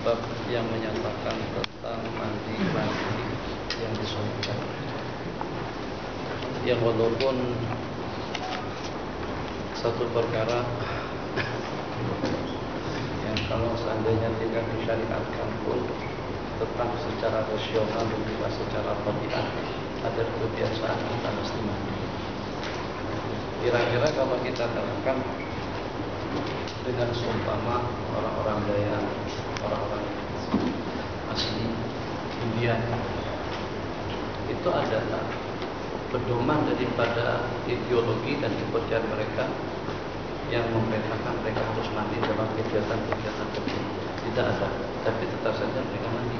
bab yang menyatakan tentang mandi yang disunahkan. Yang walaupun satu perkara yang kalau seandainya tidak disyariatkan pun tetap secara rasional dan juga secara tabiat ada kebiasaan kita mesti mandi. Kira-kira kalau kita terangkan dengan seumpama orang-orang Dayak, orang-orang asli India, itu adalah pedoman daripada ideologi dan kepercayaan mereka yang memerintahkan mereka harus mandi dalam kegiatan-kegiatan tertentu. Tidak ada, tapi tetap saja mereka mandi.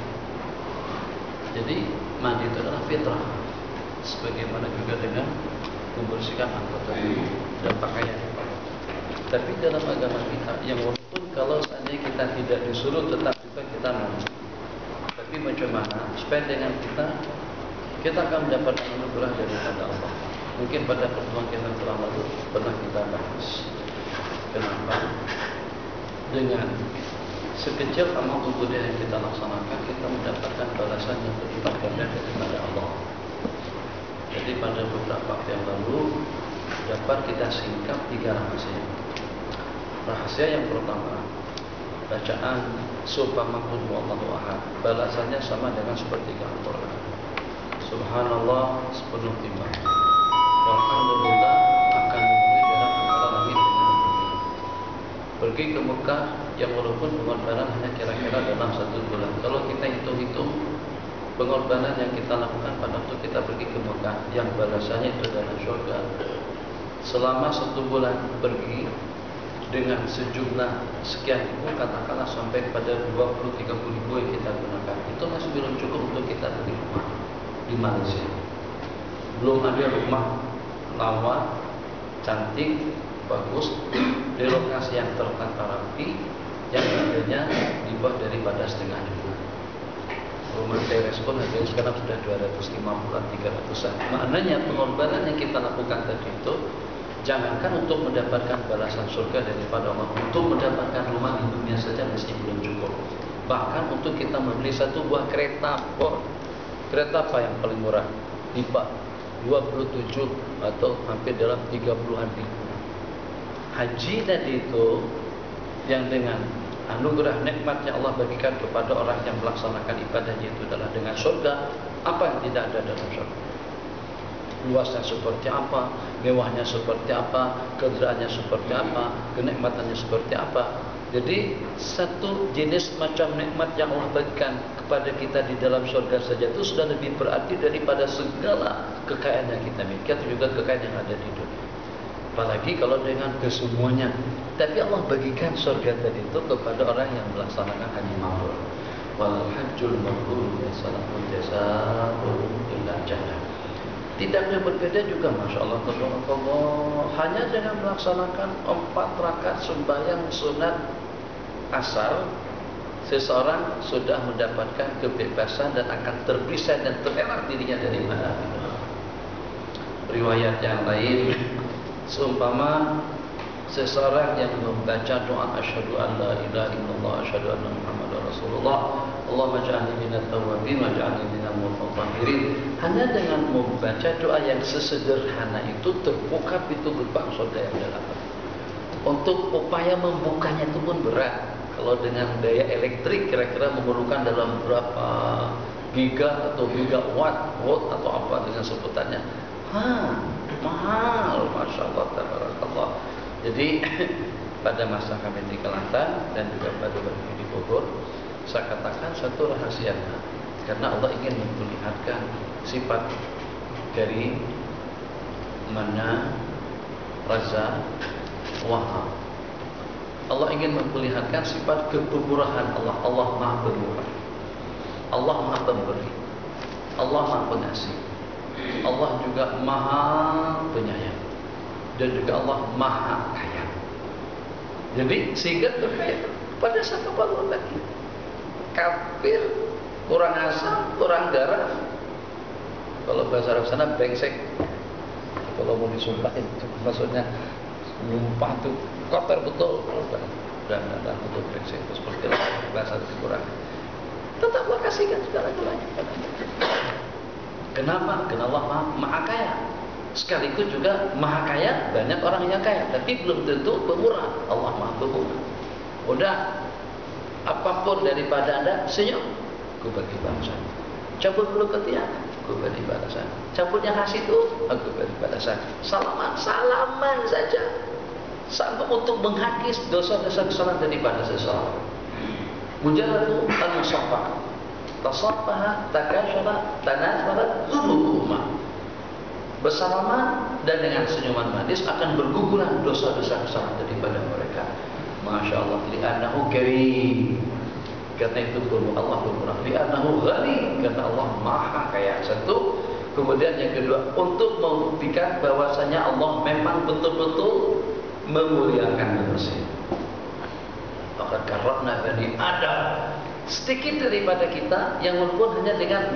Jadi mandi itu adalah fitrah, sebagaimana juga dengan membersihkan anggota tubuh dan pakaian. Tapi dalam agama kita, yang walaupun kalau seandainya kita tidak disuruh, tetap juga kita mandi. Tapi macam mana supaya dengan kita akan mendapatkan anugerah daripada Allah. Mungkin pada pertemuan kita telah lalu pernah kita bahas kenapa dengan sekecil amal ibadah yang kita laksanakan kita mendapatkan balasan yang berlipat ganda daripada Allah. Jadi pada beberapa waktu yang lalu dapat kita singkat 3 rahasia. Rahasia yang pertama, bacaan subhanallah wallahu ahad, balasannya sama dengan sepertiga Al-Quran. Subhanallah sepenuh timah, walhamdulillah akan memenuhi jarak antara langit dengan bumi. Pergi ke Mekah yang walaupun pengorbanan hanya kira-kira dalam 1 bulan. Kalau kita hitung-hitung pengorbanan yang kita lakukan pada waktu kita pergi ke Mekah, yang balasannya itu adalah surga. Selama 1 bulan pergi dengan sejumlah sekian ribu, katakanlah sampai pada 20-30 ribu yang kita gunakan, itu masih belum cukup untuk kita beli rumah di Malaysia. Belum ada rumah lawa, cantik, bagus, di lokasi yang tertata rapi, yang harganya di bawah daripada setengah juta. Rumah teres pun harganya sekarang sudah 250-an, 300-an. Maknanya pengorbanan yang kita lakukan tadi itu, jangankan untuk mendapatkan balasan surga daripada Allah, untuk mendapatkan rumah di dunia saja masih belum cukup. Bahkan untuk kita membeli 1 buah kereta, kereta apa yang paling murah? Tiba 27 atau hampir dalam 30-an ribu. Haji tadi itu yang dengan anugerah nikmat yang Allah bagikan kepada orang yang melaksanakan ibadahnya itu adalah dengan surga. Apa yang tidak ada dalam surga? Luasnya seperti apa, mewahnya seperti apa, kegeraan seperti apa, kenikmatannya seperti apa. Jadi satu jenis macam nikmat yang Allah berikan kepada kita di dalam surga saja itu sudah lebih berarti daripada segala kekayaan yang kita miliki atau juga kekayaan yang ada di dunia. Apalagi kalau dengan kesemuanya. Tapi Allah bagikan surga tadi itu kepada orang yang melaksanakan haji mabrur. Wal hajjul mabrur salamun jazaa'u illa jannah. Tidaknya berbeda juga, Masya Allah, hanya dengan melaksanakan 4 rakaat sembahyang sunat asar, seseorang sudah mendapatkan kebebasan dan akan terpisah dan terelak dirinya dari mana. Riwayat yang lain, seumpama seseorang yang membaca doa asyhadu an la ilaha illallah asyhadu anna muhammadar rasulullah Allahumma ja'alni minat tawwabin wa ja'alni minal mutatahhirin, hanya dengan membaca doa yang sesederhana itu terbuka pintu gerbang surga yang delapan. Untuk upaya membukanya itu pun berat. Kalau dengan daya elektrik kira-kira memerlukan dalam berapa giga atau gigawatt, watt atau apa dengan sebutannya. Mahal, Masya Allah, tabarakallah. Jadi pada masa kami di Kelantan dan juga pada waktu di Bogor, saya katakan satu rahasia, karena Allah ingin memperlihatkan sifat dari Mana, Raza, Wahab. Allah ingin memperlihatkan sifat kepemurahan Allah. Allah Maha Pemurah, Allah Maha Pemberi, Allah Maha Pengasih, Allah juga Maha Penyayang, dan juga Allah Maha Kaya. Jadi sehingga terkait pada siapa Allah lagi? Kafir, kurang asam, kurang garam. Kalau bahasa Arab sana brengsek. Kalau mau disumpahin, maksudnya lumpah tuh kotor betul. dan untuk periksa itu seperti bahasa kurang. Tetaplah kasihkan segala-galanya kepada mereka. Kenapa? Karena Allah maha kaya. Sekaligus juga maha kaya, banyak orang yang kaya, tapi belum tentu pemurah. Allah maha pemurah. Udah, apapun daripada Anda, senyum, aku bagi balasan. Cabut dulu ketiak, aku bagi balasan. Cabut yang khas itu, aku bagi balasan. Salaman saja. Sampai untuk menghakis dosa-dosa kesalahan daripada seseorang. Mujarradu al-musaffah. Tasaffaha, takasyara, tanasara, zunubuhuma. Bersalaman dan dengan senyuman manis akan berguguran dosa-dosa kesalahan daripada mereka. Masya Allah, li'annahu karim. Karena itu Allah bermurah. Li'annahu ghani. Karena Allah maha kaya. Satu. Kemudian yang kedua, untuk membuktikan bahwasanya Allah memang betul-betul memuliakan manusia. Maka karena Bani Adam, sedikit daripada kita yang walaupun hanya dengan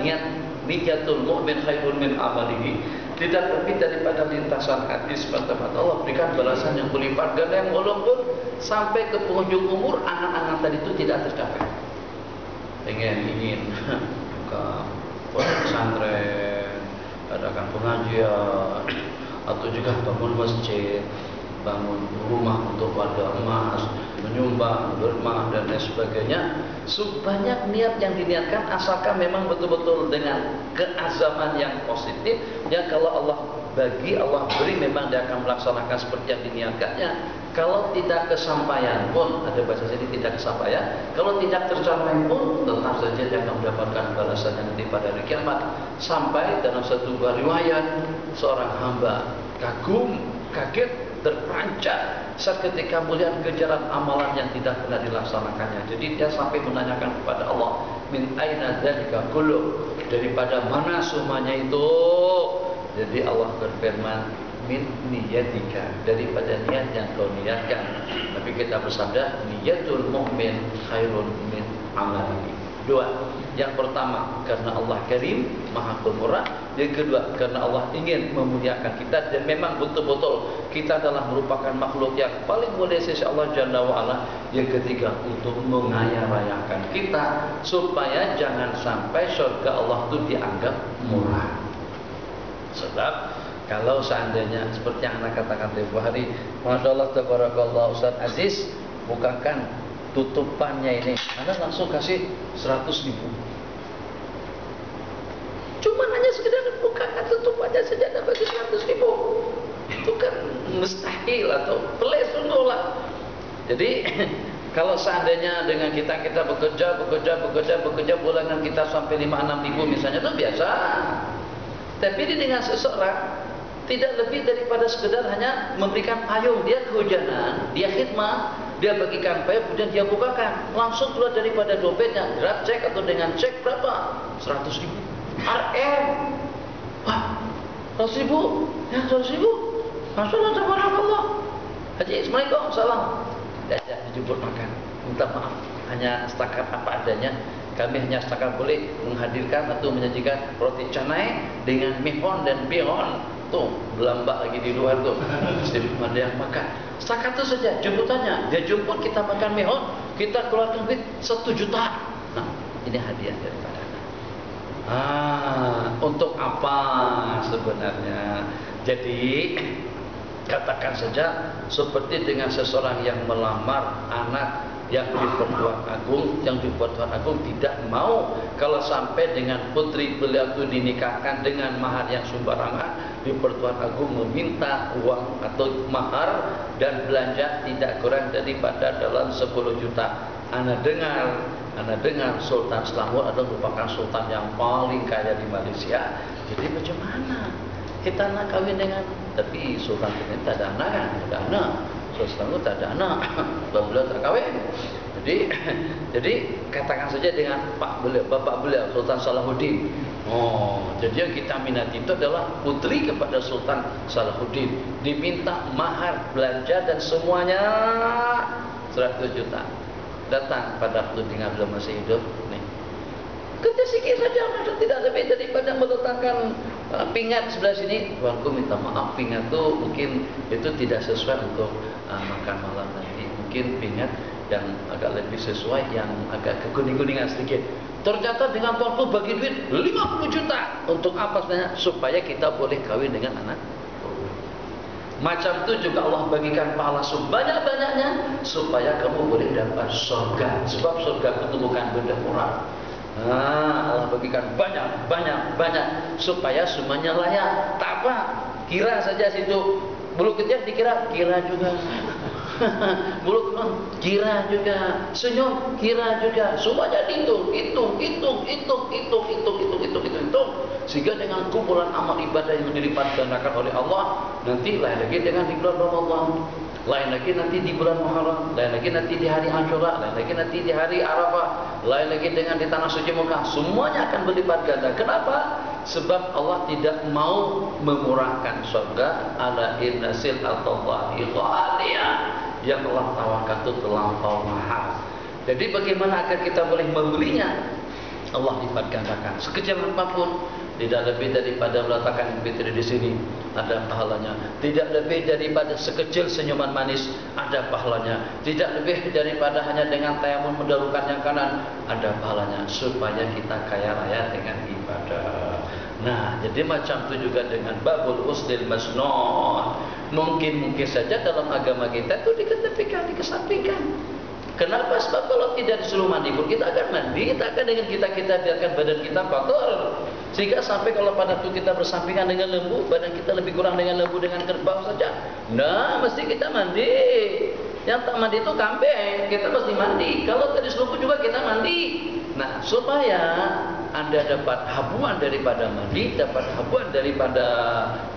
niyatul mu'min khairun min amalihi, tidak lebih daripada lintasan hadis mata-mata Allah berikan balasan yang berlipat ganda, yang walaupun sampai ke penghujung umur angan-angan tadi itu tidak tercapai. Ingin buka pondok pesantren, adakan pengajian, atau juga bangun masjid, bangun rumah untuk warga emas, menyumbang derma dan lain sebagainya. Sebanyak niat yang diniatkan, asalkan memang betul-betul dengan keazaman yang positif, ya kalau Allah bagi, Allah beri, memang dia akan melaksanakan seperti yang diniatkannya. Kalau tidak kesampaian pun, ada bahasa sini tidak kesampaian, kalau tidak tercapai pun tetap saja dia akan mendapatkan balasan yang nanti pada hari kiamat. Sampai dalam satu buah riwayat, seorang hamba kagum, kaget, terperanjat saat ketika melihat kejaran amalan yang tidak pernah dilaksanakannya. Jadi dia sampai menanyakan kepada Allah, min aina dzalika kullu, daripada mana semuanya itu? Jadi Allah berfirman, min niyatika, daripada niat yang kau niatkan. Tapi kita bersabda, niyatul mu'min khairun min amalihi. Dua. Yang pertama, karena Allah Karim, Maha Pemurah. Yang kedua, karena Allah ingin memuliakan kita, dan memang betul-betul kita adalah merupakan makhluk yang paling mulia sisi Allah Jalla wa'ala. Yang ketiga, untuk mengaya-rayakan kita supaya jangan sampai surga Allah itu dianggap murah. Sebab kalau seandainya seperti yang anak katakan tempoh hari, Masya Allah, tabarakallah, Ustaz Aziz, bukakan tutupannya ini, Anda langsung kasih 100.000. Cuma hanya sekedar bukakan tutupannya saja dapat 100.000. Itu kan mustahil atau pelik sungguh lah. Jadi kalau seandainya dengan kita bekerja bulanan kita sampai 5-6 ribu misalnya, itu biasa. Tapi ini dengan seseorang tidak lebih daripada sekedar hanya memberikan payung, dia kehujanan, dia khidmah, dia bagikan payung, kemudian dia bukakan, langsung keluar daripada dompetnya, grab cek atau dengan cek berapa? 100.000. RM. Wah, 100.000? Ya, 100.000. Masya Allah, tabarakallah. Haji, Assalamualaikum, salam. Diajak dijemput makan, minta maaf, hanya setakat apa adanya. Kami hanya setakat boleh menghadirkan atau menyajikan roti canai dengan mihon dan bihon. Tuh, belambak lagi di luar tuh. Ada yang makan. Setakat itu saja jemputannya. Dia jemput, kita makan mihon, kita keluarkan duit 1 juta. Nah, ini hadiah daripada Anda. Untuk apa sebenarnya? Jadi katakan saja seperti dengan seseorang yang melamar anak yang dibuat Tuhan Agung tidak mau kalau sampai dengan putri beliau itu dinikahkan dengan mahar yang sembarangan. Di Tuhan Agung meminta uang atau mahar dan belanja tidak kurang daripada dalam 10 juta. Anda dengar Sultan Selangor adalah merupakan sultan yang paling kaya di Malaysia. Jadi macam mana kita nak kawin dengan, tapi sultan ini tak ada anak kan? Tak ada anak. Sultan itu tak ada anak. Beliau tak kawin. Jadi katakan saja dengan bapak beliau Sultan Salahuddin. Jadi yang kita minati itu adalah putri kepada Sultan Salahuddin. Diminta mahar, belanja dan semuanya 100 juta. Datang pada waktu dengan beliau masih hidup. Nih, kerja sikit saja, tidak lebih daripada meletakkan pinggan sebelah sini. Tuanku minta maaf, pinggan itu mungkin itu tidak sesuai untuk makan malam nanti. Mungkin pinggan yang agak lebih sesuai, yang agak kekuning-kuningan sedikit. Tercatat dengan waktu bagi duit 50 juta. Untuk apa sebenarnya? Supaya kita boleh kawin dengan anak. Macam itu juga Allah bagikan pahala sebanyak-banyaknya supaya kamu boleh dapat surga. Sebab surga itu bukan benda murah. Allah bagikan banyak supaya semuanya layak. Tak apa, kira saja situ. Bulu ketiak dikira, kira juga. Mulut kira juga, senyum kira juga, semuanya hitung, sehingga dengan kumpulan amal ibadah yang dilipat gandakan oleh Allah, nanti lain lagi dengan di bulan Ramadan, lain lagi nanti di bulan Muharram, lain lagi nanti di hari Asyura, lain lagi nanti di hari Arafah, lain lagi dengan di tanah suci Mekah, semuanya akan berlipat ganda. Kenapa? Sebab Allah tidak mau memurahkan surga. Ala inna sil'atallahi ghaliyah, yang Allah tawarkan itu terlampau mahal. Jadi bagaimana agar kita boleh membelinya? Allah lipat gandakan sekecil apapun. Tidak lebih daripada meletakkan fitri di sini, ada pahalanya. Tidak lebih daripada sekecil senyuman manis, ada pahalanya. Tidak lebih daripada hanya dengan tayamum mendahulukan yang kanan, ada pahalanya. Supaya kita kaya raya dengan ibadah. Nah, jadi macam itu juga dengan babul usdil masnun. Mungkin saja dalam agama kita itu dikesampingkan. Kenapa? Sebab kalau tidak disuruh mandi pun kita akan mandi, kita akan dengan kita biarkan badan kita kotor. Sehingga sampai kalau pada waktu kita bersampingan dengan lembu, badan kita lebih kurang dengan lembu dengan kerbau saja. Nah, mesti kita mandi. Yang tak mandi itu kambing, kita mesti mandi. Kalau tadi seluput juga kita mandi. Nah, supaya Anda dapat habuan daripada mandi, dapat habuan daripada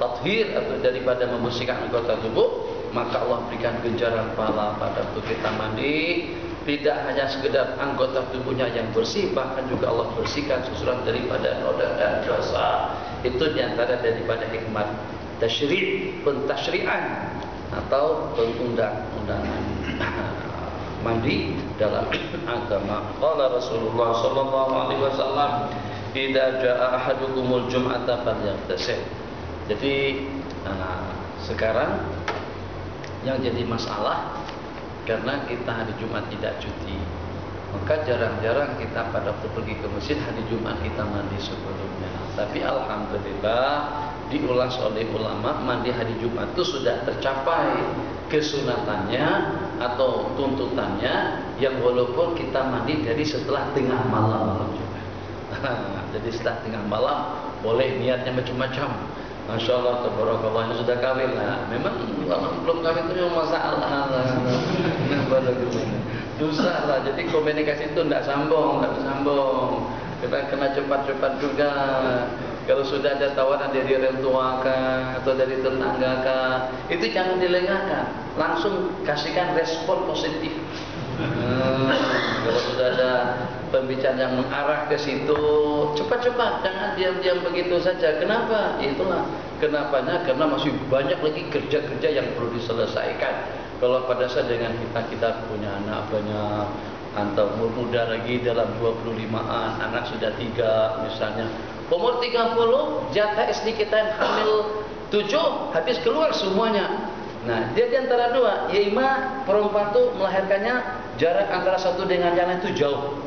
tathhir atau daripada membersihkan anggota tubuh, maka Allah berikan ganjaran pahala pada waktu kita mandi. Tidak hanya sekedar anggota tubuhnya yang bersih, bahkan juga Allah bersihkan susunan daripada noda dan dosa. Itu diantara daripada hikmat tasyri', pentasyri'an atau perundang-undangan mandi dalam agama. Qala Rasulullah sallallahu alaihi wasallam, "Idza jaa ahadukumul jum'ata falyaghtasil." Jadi sekarang yang jadi masalah karena kita hari Jumat tidak cuti, maka jarang-jarang kita pada waktu pergi ke masjid hari Jumat kita mandi sebelumnya. Tapi alhamdulillah diulas oleh ulama, mandi hari Jumat itu sudah tercapai kesunatannya atau tuntutannya, yang walaupun kita mandi dari setelah tengah malam juga. Jadi setelah tengah malam boleh niatnya macam-macam. Masya Allah, tabarakallah, yang sudah kawin lah. Memang belum kawin itu memang masalah lah. Susah lah. Jadi komunikasi itu tidak sambung. Kita kena cepat-cepat juga. Kalau sudah ada tawaran dari orang tua kah, atau dari tetangga kah, itu jangan dilengahkan. Langsung kasihkan respon positif. Kalau sudah ada pembicaraan yang mengarah ke situ, cepat-cepat, jangan diam-diam begitu saja. Kenapa? Itulah kenapanya, karena masih banyak lagi kerja-kerja yang perlu diselesaikan. Kalau pada saat dengan kita punya anak banyak, atau muda lagi dalam 25-an, anak sudah 3 misalnya, umur 30 jatah istri kita yang hamil 7 habis keluar semuanya. Nah, dia di antara dua, ya ima perempuan itu melahirkannya jarak antara satu dengan yang lain itu jauh.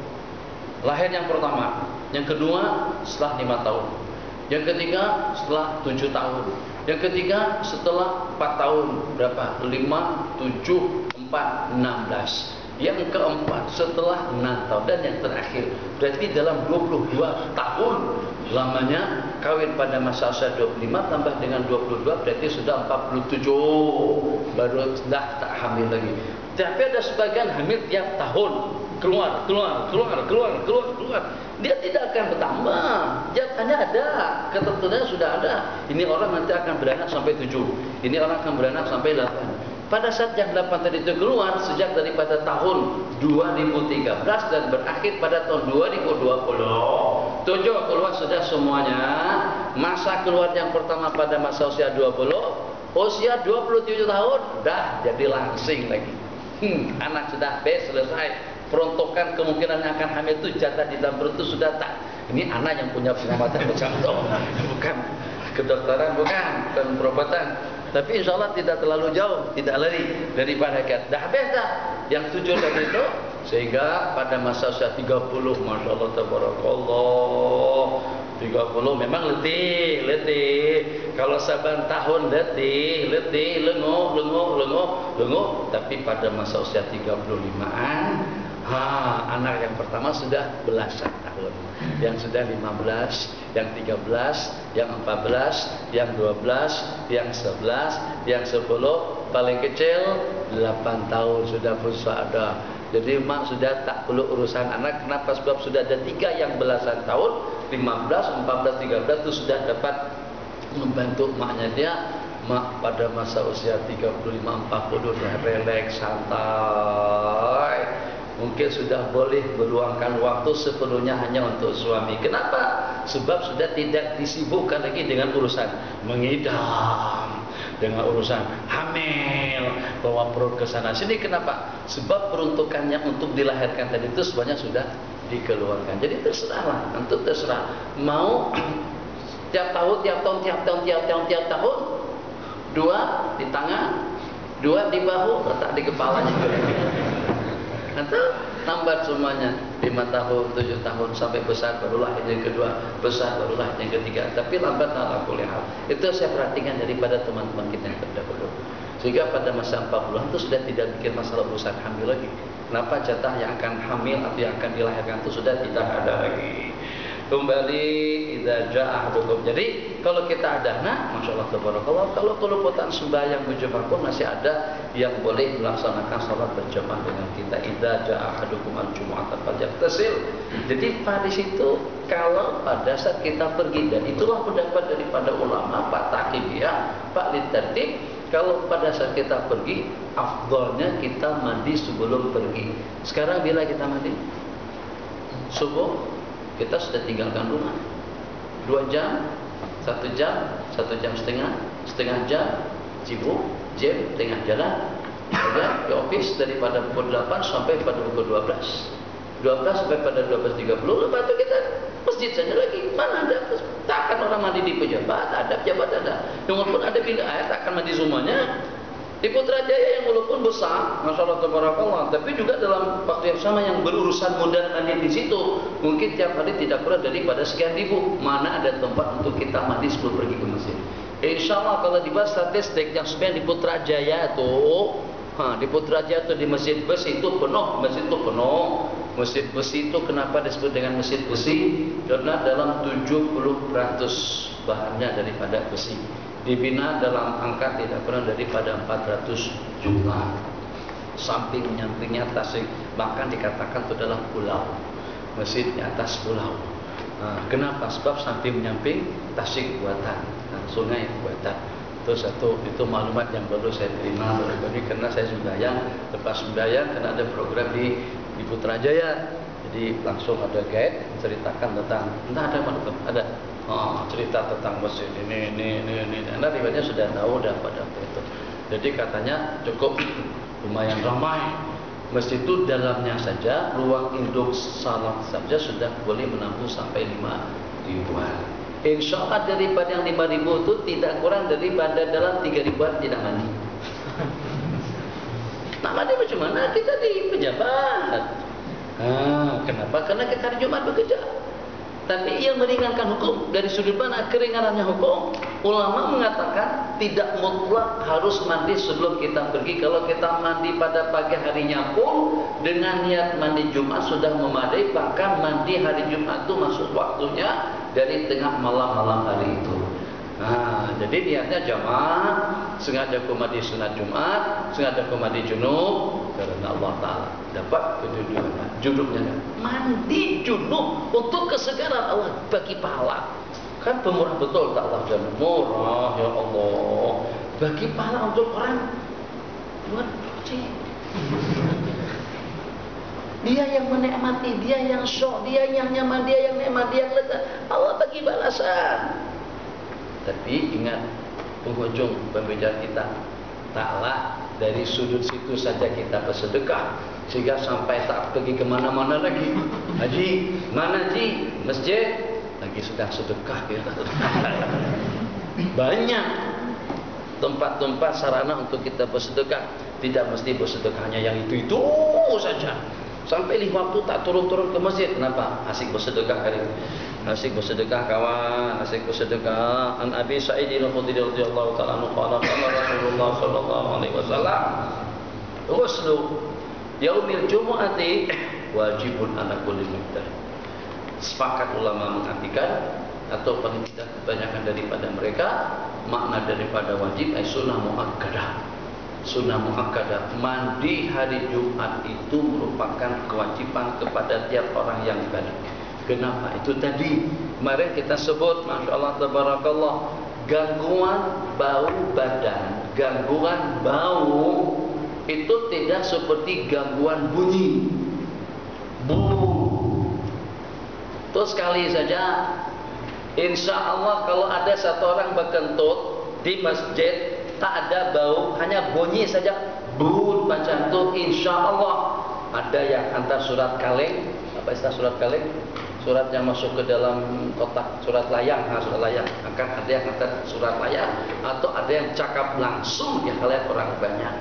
Lahir yang pertama, yang kedua setelah 5 tahun, yang ketiga setelah 7 tahun, yang ketiga setelah 4 tahun, berapa? 5, 7, 4, 16. Yang keempat setelah 6 tahun, dan yang terakhir berarti dalam 22 tahun lamanya kawin. Pada masa usia 25 tambah dengan 22 berarti sudah 47, baru dah tak hamil lagi. Tapi ada sebagian hamil tiap tahun, keluar. Dia tidak akan bertambah, jatahnya ada, ketentuannya sudah ada. Ini orang nanti akan beranak sampai 7, ini orang akan beranak sampai 8. Pada saat yang 8 tadi itu keluar sejak daripada tahun 2013 dan berakhir pada tahun 2020. 7 keluar sudah semuanya. Masa keluar yang pertama pada masa usia 20, usia 27 tahun dah jadi langsing lagi. Anak sudah selesai. Peruntukan kemungkinan yang akan hamil itu jatah di dalam perut itu sudah tak. Ini anak yang punya pengamatan bercantum, bukan kedokteran, bukan perobatan. Tapi insya Allah tidak terlalu jauh, tidak lari daripada dah habis dah. yang 7 tadi itu, sehingga pada masa usia 30, Masya Allah, tabarakallah, 30 memang letih. Kalau saban tahun letih, lengo. Tapi pada masa usia 35-an, anak yang pertama sudah belasan tahun. Yang sudah 15, yang 13, yang 14, yang 12, yang 11, yang 10, paling kecil 8 tahun sudah ada. Jadi mak sudah tak perlu urusan anak. Kenapa? Sebab sudah ada 3 yang belasan tahun, 15, 14, 13 itu sudah dapat membantu maknya dia. Mak pada masa usia 35, 40 sudah relax, santai. Mungkin sudah boleh meluangkan waktu sepenuhnya hanya untuk suami. Kenapa? Sebab sudah tidak disibukkan lagi dengan urusan mengidam, dengan urusan hamil, bawa perut ke sana sini. Kenapa? Sebab peruntukannya untuk dilahirkan tadi itu sebenarnya sudah dikeluarkan. Jadi terserahlah, untuk terserah mau tiap tahun, 2 di tangan, 2 di bahu, letak di kepalanya. Atau lambat semuanya 5 tahun, 7 tahun sampai besar barulah yang kedua, besar barulah yang ketiga. Tapi lambat ala kulli hal. Itu saya perhatikan daripada teman-teman kita yang terdahulu. Sehingga pada masa 40-an itu sudah tidak bikin masalah urusan hamil lagi. Kenapa? Jatah yang akan hamil atau yang akan dilahirkan itu sudah tidak ada lagi. Kembali idza jaa ahadukum. Jadi kalau kita ada anak, Masya Allah tabarakallah, kalau keluputan sembahyang berjamaah pun masih ada yang boleh melaksanakan salat berjamaah dengan kita. Idza jaa ahadukum al-jumu'ata falyagtasil. Jadi pada situ kalau pada saat kita pergi, dan itulah pendapat daripada ulama, Pak Taqib ya, Pak Litartib, kalau pada saat kita pergi, afdolnya kita mandi sebelum pergi. Sekarang bila kita mandi subuh, kita sudah tinggalkan rumah 2 jam, 1 jam, 1 jam setengah jam, sibuk, tengah jalan, kemudian ke office daripada pukul 8 sampai pada pukul 12 sampai pada 12.30. Lepas itu kita masjid saja lagi. Mana ada? Takkan orang mandi di pejabat, ada pejabat ada. Walaupun ada bilik air, takkan mandi semuanya. Di Putrajaya yang walaupun besar, Masya Allah tabarakallah, tapi juga dalam waktu yang sama yang berurusan modal mandi di situ, mungkin tiap hari tidak kurang daripada sekian ribu. Mana ada tempat untuk kita mandi sebelum pergi ke masjid? Insya Allah kalau dibahas statistik yang sebenarnya di Putrajaya tuh, di Putrajaya tuh di Masjid Besi itu penuh, Masjid Besi itu kenapa disebut dengan Masjid Besi? Karena dalam 70% bahannya daripada besi. Dibina dalam angka tidak kurang daripada 400 juta. Samping nyampingnya tasik, bahkan dikatakan itu adalah pulau. Masjid di atas pulau. Kenapa? Sebab samping nyamping tasik buatan, sungai buatan. Itu satu, itu maklumat yang baru saya terima baru-baru ini, karena saya sembahyang, lepas sembahyang karena ada program di Putrajaya. Jadi langsung ada guide menceritakan tentang, entah ada mana tuh, ada cerita tentang masjid ini. Anda riwayatnya sudah tahu dah pada waktu itu. Jadi katanya cukup lumayan ramai. Masjid itu dalamnya saja, ruang induk salat saja sudah boleh menampung sampai 5.000-an. Insya Allah daripada yang 5.000 itu tidak kurang daripada dalam 3.000-an tidak mandi. Nak mandi macam mana? Kita di pejabat. Kenapa? Karena kita hari Jumat bekerja. Tapi yang meringankan hukum dari sudut mana keringanannya hukum? Ulama mengatakan tidak mutlak harus mandi sebelum kita pergi. Kalau kita mandi pada pagi harinya pun dengan niat mandi Jumat sudah memadai. Bahkan mandi hari Jumat itu masuk waktunya dari tengah malam hari itu. Jadi niatnya jamaah, sengaja mandi sunat Jumat, sengaja mandi junub, karena Allah Ta'ala dapat kejujuran. Junubnya mandi junub untuk kesegaran Allah, bagi pahala. Kan pemurah betul tak Allah, dan murah ya Allah, bagi pahala untuk orang buat project. Dia yang menikmati, dia yang syok, dia yang nyaman, dia yang nikmat, dia yang lezat. Allah bagi balasan. Tapi ingat, penghujung pembicaraan kita, taklah dari sudut situ saja kita bersedekah, sehingga sampai tak pergi kemana-mana lagi. Haji, mana Haji? Masjid lagi sedang sedekah kita. Banyak tempat-tempat sarana untuk kita bersedekah. Tidak mesti bersedekahnya yang itu terus saja. Sampai 5 waktu tak turun-turun ke masjid. Kenapa? Asik bersedekah hari ini. Asik bersedekah kawan, asik bersedekah. An Abi Sa'id al-Khudri radhiyallahu ta'ala anhu qala qala Rasulullah sallallahu alaihi wasallam, "Ghuslu yaumil jumu'ati wajibun ala kulli muhtalim." Sepakat ulama mengartikan atau paling tidak kebanyakan daripada mereka makna daripada wajib adalah sunnah muakkadah. Sunnah muakkadah, mandi hari Jumat itu merupakan kewajiban kepada tiap orang yang balik. Kenapa? Itu tadi kemarin kita sebut, masya Allah tabarakallah, gangguan bau badan, gangguan bau itu tidak seperti gangguan bunyi. Terus sekali saja, insya Allah kalau ada satu orang berkentut di masjid, tak ada bau, hanya bunyi saja, bun baca itu, insya Allah ada yang hantar surat kaleng. Apa istilah surat kaleng? Surat yang masuk ke dalam kotak, surat layang, surat layang. Akan ada yang hantar surat layang, atau ada yang cakap langsung di halayak orang banyak.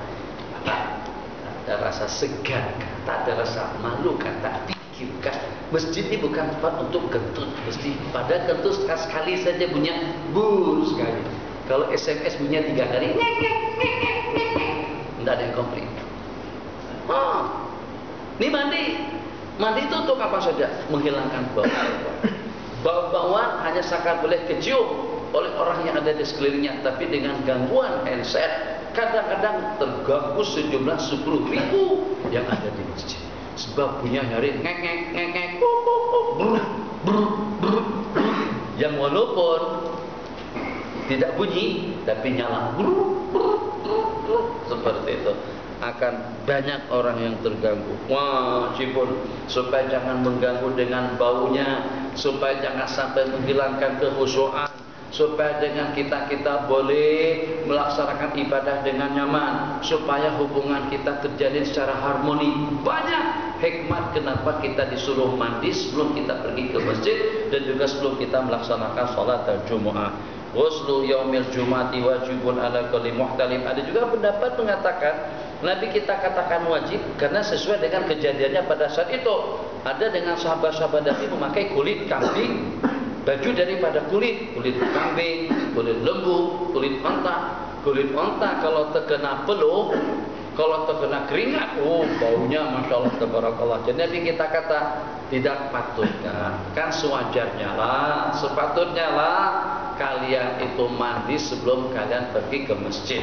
Ada rasa segan, tak ada rasa malu, tak pikirkan. Masjid ini bukan tempat untuk kentut. Mesti pada kentut sekali saja punya bun sekali. Kalau SMS punya 3 hari, tidak ada yang komplain. Ini mandi itu untuk apa saja? Menghilangkan bau. Bau-bauan hanya sekadar boleh kecium oleh orang yang ada di sekelilingnya, tapi dengan gangguan handset kadang-kadang terganggu sejumlah 10.000 yang ada di masjid. Sebab punya nyari ngek, yang walaupun tidak bunyi tapi nyala seperti itu, akan banyak orang yang terganggu. Wajibun supaya jangan mengganggu dengan baunya, supaya jangan sampai menghilangkan kekhusyuan, supaya dengan kita boleh melaksanakan ibadah dengan nyaman, supaya hubungan kita terjalin secara harmoni. Banyak hikmat kenapa kita disuruh mandi sebelum kita pergi ke masjid dan juga sebelum kita melaksanakan salat Jumat. Ghuslu yaumil jumati wajibun ala kulli muhtalim. Ada juga pendapat mengatakan Nabi kita katakan wajib karena sesuai dengan kejadiannya pada saat itu. Ada dengan sahabat-sahabat Nabi memakai kulit kambing, baju daripada kulit kambing, kulit lembu, kulit onta. Kulit onta kalau terkena peluh, kalau terkena keringat, baunya masya Allah tabarakallah. Jadi Nabi kita kata tidak patutnya, kan sewajarnya lah, sepatutnya lah kalian itu mandi sebelum kalian pergi ke masjid.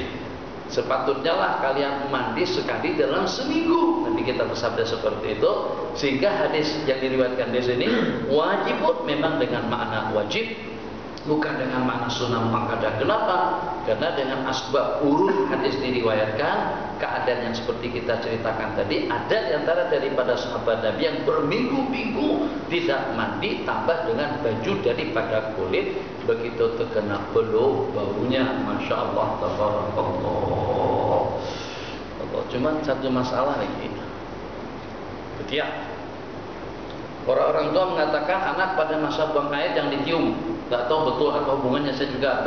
Sepatutnya lah kalian mandi sekali dalam seminggu. Nabi kita bersabda seperti itu. Sehingga hadis yang diriwayatkan di sini wajib memang dengan makna wajib, bukan dengan makna sunnah muakkadah. Kenapa? Karena dengan asbab urut hadis diriwayatkan, keadaan yang seperti kita ceritakan tadi, ada di antara daripada sahabat Nabi yang berminggu-minggu tidak mandi, tambah dengan baju daripada kulit, begitu terkena peluh baunya masya Allah tabarakallah. Cuma satu masalah lagi. Ketiak. Orang tua mengatakan anak pada masa buang air yang dicium. Tak tahu betul apa hubungannya, saya juga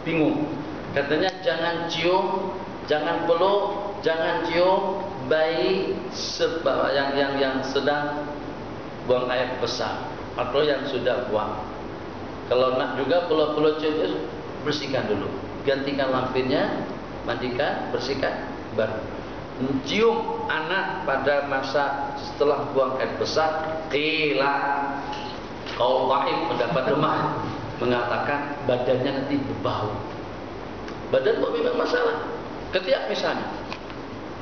bingung. Katanya jangan cium, jangan peluk, jangan cium bayi yang sedang buang air besar atau yang sudah buang. Kalau nak juga peluk-peluk cium, bersihkan dulu, gantikan lampinya, mandikan, bersihkan, baru cium anak pada masa setelah buang air besar. Kaum dhaif pendapat lemah mengatakan badannya nanti berbau. Badan kok memang masalah. Ketiak misalnya,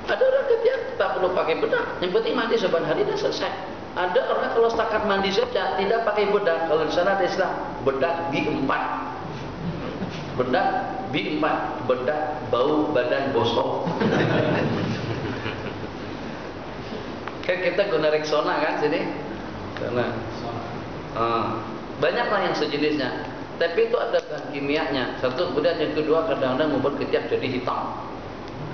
ada orang ketiak tak perlu pakai bedak, yang penting mandi seban hari dan selesai. Ada orang kalau setakat mandi saja tidak pakai bedak. Kalau di sana ada istilah bedak B4. Bedak B4, bedak bau badan bosok. Kan kita guna Rexona kan sini, karena banyaklah yang sejenisnya. Tapi itu ada bahan kimianya. Satu, kemudian yang kedua kadang-kadang membuat ketiak jadi hitam.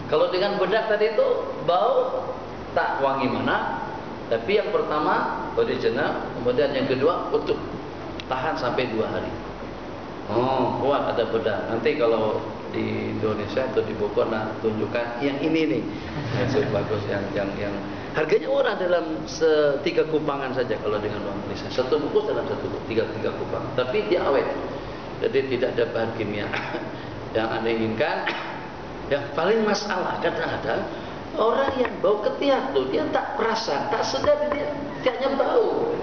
Kalau dengan bedak tadi itu bau tak wangi mana. Tapi yang pertama original, kemudian yang kedua utuh, tahan sampai 2 hari. Oh, kuat ada pedang. Nanti kalau di Indonesia atau di Bogor, nah tunjukkan yang ini nih, yang bagus, yang harganya murah dalam tiga kupangan saja kalau dengan uang Malaysia. Satu bungkus dalam tiga kupang, tapi dia awet, jadi tidak ada bahan kimia. Yang Anda inginkan, yang paling masalah kadang-kadang orang yang bau ketiak tuh dia tak perasan, tak sedar dia ketiaknya bau.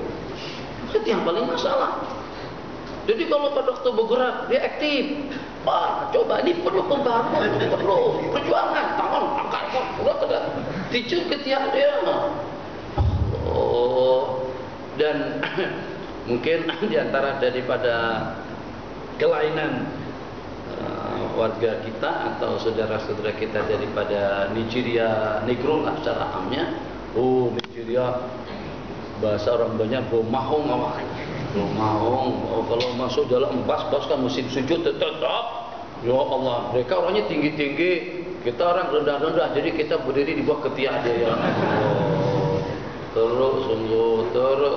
Itu yang paling masalah. Jadi kalau pada waktu bergerak dia aktif. Wah, coba ini perlu pembangun, perlu perjuangan, tangan angkat, udah ticu ketiak dia. Oh, dan mungkin diantara daripada kelainan warga kita atau saudara-saudara kita daripada Nigeria, Negro lah secara amnya. Oh, Nigeria bahasa orang banyak mahong awak. Mahong, kalau masuk dalam bas-bas kan musim sujud tetap. Ya Allah, mereka orangnya tinggi-tinggi, kita orang rendah-rendah, jadi kita berdiri di bawah ketiak dia. Ya Allah, terus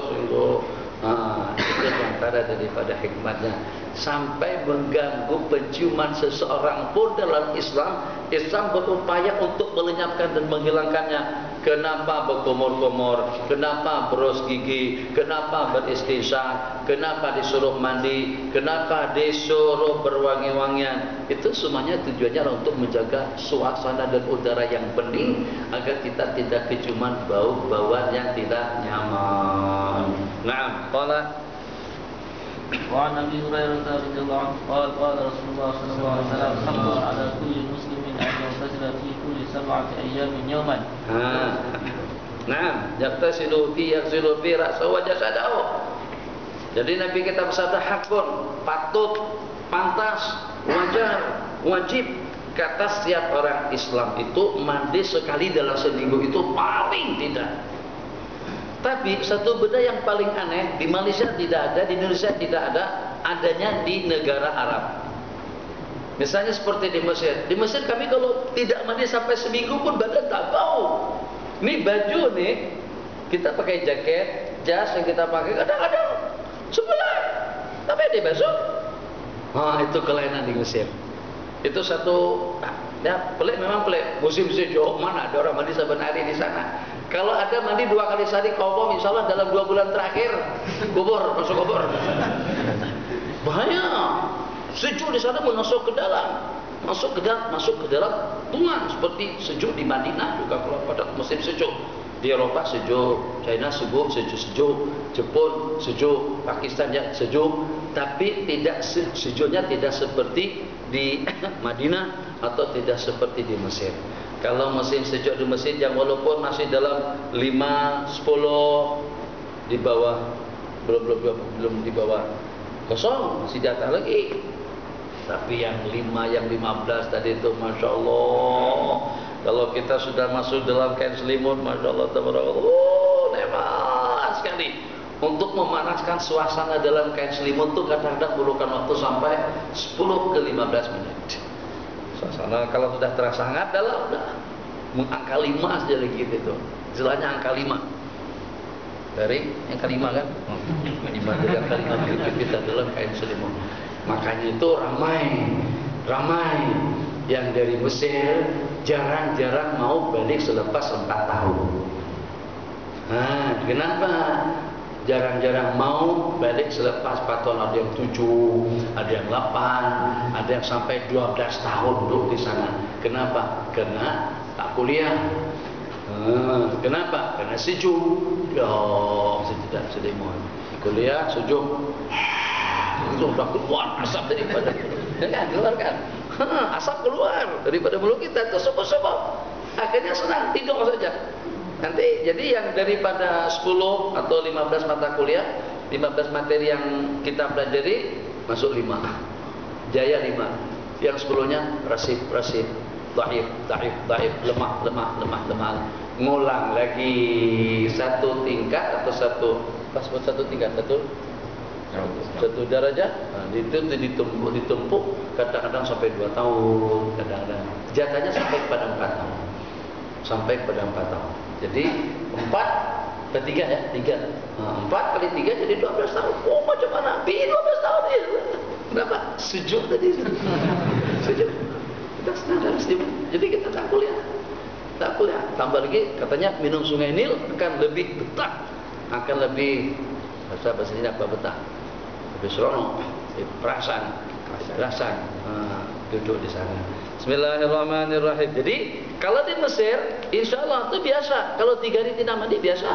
sungguh. Nah, itu antara daripada hikmatnya. Sampai mengganggu penciuman seseorang pun dalam Islam, Islam berupaya untuk melenyapkan dan menghilangkannya. Kenapa berkumur-kumur? Kenapa berus gigi? Kenapa beristinsak? Kenapa disuruh mandi? Kenapa disuruh berwangi-wangian? Itu semuanya tujuannya untuk menjaga suasana dan udara yang bening agar kita tidak keciuman bau-bauan yang tidak nyaman. Naam, qala وعن أبي هريرة رضي الله عنه قال قال رسول الله صلى الله عليه وسلم حق على كل مسلم أن يغتسل في كل 7 أيام يوما. Naam, yaghsilu fi ra'sahu wa jasadahu. Jadi Nabi kita bersabda hakun, patut, pantas, wajar, wajib kata setiap orang Islam itu mandi sekali dalam seminggu itu paling tidak. Tapi satu benda yang paling aneh, di Malaysia tidak ada, di Indonesia tidak ada, adanya di negara Arab. Misalnya seperti di Mesir. Di Mesir kami kalau tidak mandi sampai seminggu pun badan tak bau. Ini baju nih, kita pakai jaket, jas yang kita pakai kadang-kadang sebulan, tapi dia basuh. Itu kelainan di Mesir. Itu satu, ya pelik, memang pelik. Musim sejuk, mana ada orang mandi saban hari di sana. Kalau ada mandi 2 kali sehari, kau insya Allah dalam 2 bulan terakhir masuk kubur. Bahaya. Sejuk di sana masuk ke dalam tuan seperti sejuk di Madinah juga kalau pada musim sejuk. Di Eropa sejuk, China sejuk, Jepun sejuk, Pakistan ya sejuk, tapi tidak sejuknya tidak seperti di Madinah atau tidak seperti di Mesir. Kalau musim sejuk di Mesir yang walaupun masih dalam 5, 10 di bawah, belum di bawah kosong, masih di atas lagi. Tapi yang 5, yang 15 tadi itu Masya Allah, kalau kita sudah masuk dalam kain selimut, Masya Allah, hebat sekali. Untuk memanaskan suasana dalam kain selimut itu kadang-kadang memerlukan waktu sampai 10 ke 15 menit. Suasana kalau sudah terasa hangat dalam, udah angka 5 saja lagi gitu. Istilahnya angka 5. Dari angka 5 kan? 5 dari angka 5 kita dalam kain selimut. Makanya itu ramai yang dari Mesir jarang-jarang mau balik selepas 4 tahun. Kenapa? Jarang-jarang mau balik selepas 4 tahun. Ada yang 7, ada yang 8, ada yang sampai 12 tahun duduk di sana. Kenapa? Karena tak kuliah. Kenapa? Karena sejuk. Tidak selimut. Kuliah sejuk. Itu sudah keluar asap daripada keluar kan? Asap keluar daripada mulut kita itu sebab akhirnya senang tidur saja. Nanti jadi yang daripada 10 atau 15 mata kuliah, 15 materi yang kita pelajari masuk 5. Jaya 5. Yang 10-nya rasid, dhaif, lemah. Ngulang lagi satu tingkat atau satu tingkat, satu darajah. Itu ditumpuk kadang-kadang sampai 2 tahun, kadang-kadang jatahnya sampai pada 4 tahun. Jadi 4 ke 3 ya, 3. 4 kali 3 jadi 12 tahun. Oh, macam mana? 12 tahun ya. Kenapa? Sejuk tadi. Sejuk. Kita senang dari sini. Jadi kita tak kuliah. Tak kuliah. Tambah lagi katanya minum sungai Nil akan lebih betah. Akan lebih bahasa ini apa betah? Lebih seronok, lebih perasan. Duduk di sana. Bismillahirrahmanirrahim. Jadi kalau di Mesir, insya Allah itu biasa. Kalau 3 hari tidak mandi biasa.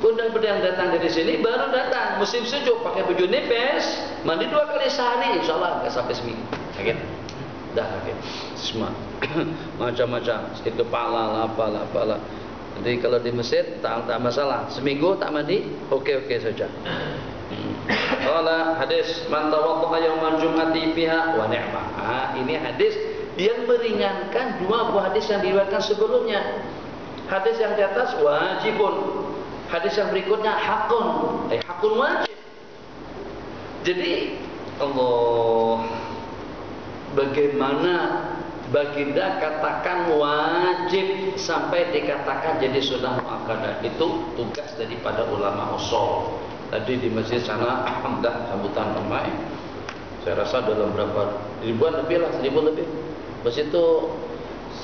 Bunda-bunda yang datang dari sini baru datang musim sejuk pakai baju nipis, mandi 2 kali sehari, insya Allah nggak sampai seminggu. Sakit? Dah sakit. Semua macam-macam, sakit kepala, apalah. Jadi kalau di Mesir tak masalah. Seminggu tak mandi, oke saja. Qala hadis man tawadda'a yaumal jum'ati fiha wa ni'mah. Ini hadis yang meringankan 2 buah hadis yang diriwayatkan sebelumnya. Hadis yang di atas wajibun. Hadis yang berikutnya hakun. Hakun wajib. Jadi Allah, bagaimana baginda katakan wajib sampai dikatakan jadi sunnah muakkadah. Itu tugas daripada ulama usul. Tadi di masjid sana alhamdulillah sambutan ramai. Saya rasa dalam berapa ribuan lebih lah, 1000 lebih. Pas itu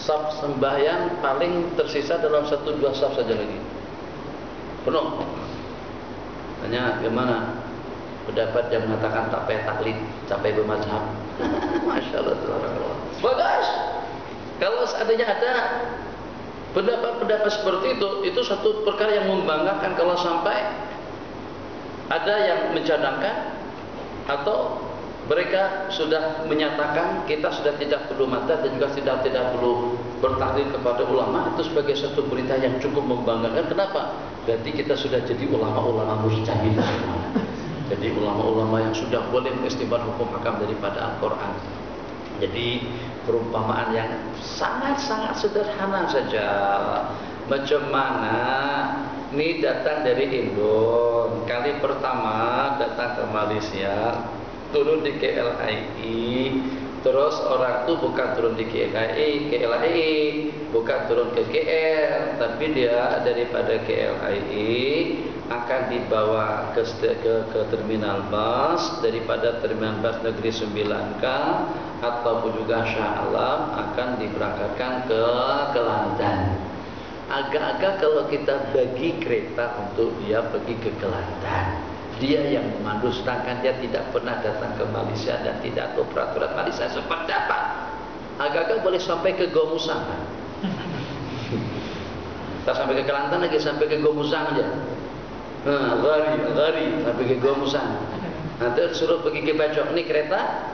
saf sembahyang paling tersisa dalam 1-2 saf saja lagi. Penuh. Tanya gimana pendapat yang mengatakan tak payah taklid, tak payah bermazhab. Masya Allah, tabarakallah. Bagus. Kalau seandainya ada pendapat-pendapat seperti itu satu perkara yang membanggakan kalau sampai ada yang mencadangkan atau mereka sudah menyatakan kita sudah tidak perlu mata dan juga tidak perlu bertaklid kepada ulama. Itu sebagai satu berita yang cukup membanggakan. Kenapa? Berarti kita sudah jadi ulama-ulama mujtahid. Jadi ulama-ulama yang sudah boleh mengistimbat hukum hakam daripada Al-Quran. Jadi perumpamaan yang sangat-sangat sederhana saja. Macam mana ini datang dari Indo, kali pertama datang ke Malaysia, turun di KLII, terus orang itu bukan turun di KLII, bukan turun ke KL, tapi dia daripada KLII akan dibawa ke terminal bus, daripada terminal bus Negeri 9K ataupun juga Shah Alam akan diberangkatkan ke Kelantan. Agak-agak kalau kita bagi kereta untuk dia pergi ke Kelantan, dia yang memandu, sedangkan dia tidak pernah datang ke Malaysia dan tidak tahu peraturan Malaysia seperti apa. Agak-agak boleh sampai ke Gomusang. Tak sampai ke Kelantan lagi, sampai ke Gomusang aja. Gari sampai ke Gomusang. Nanti suruh pergi ke Bacok. Ini kereta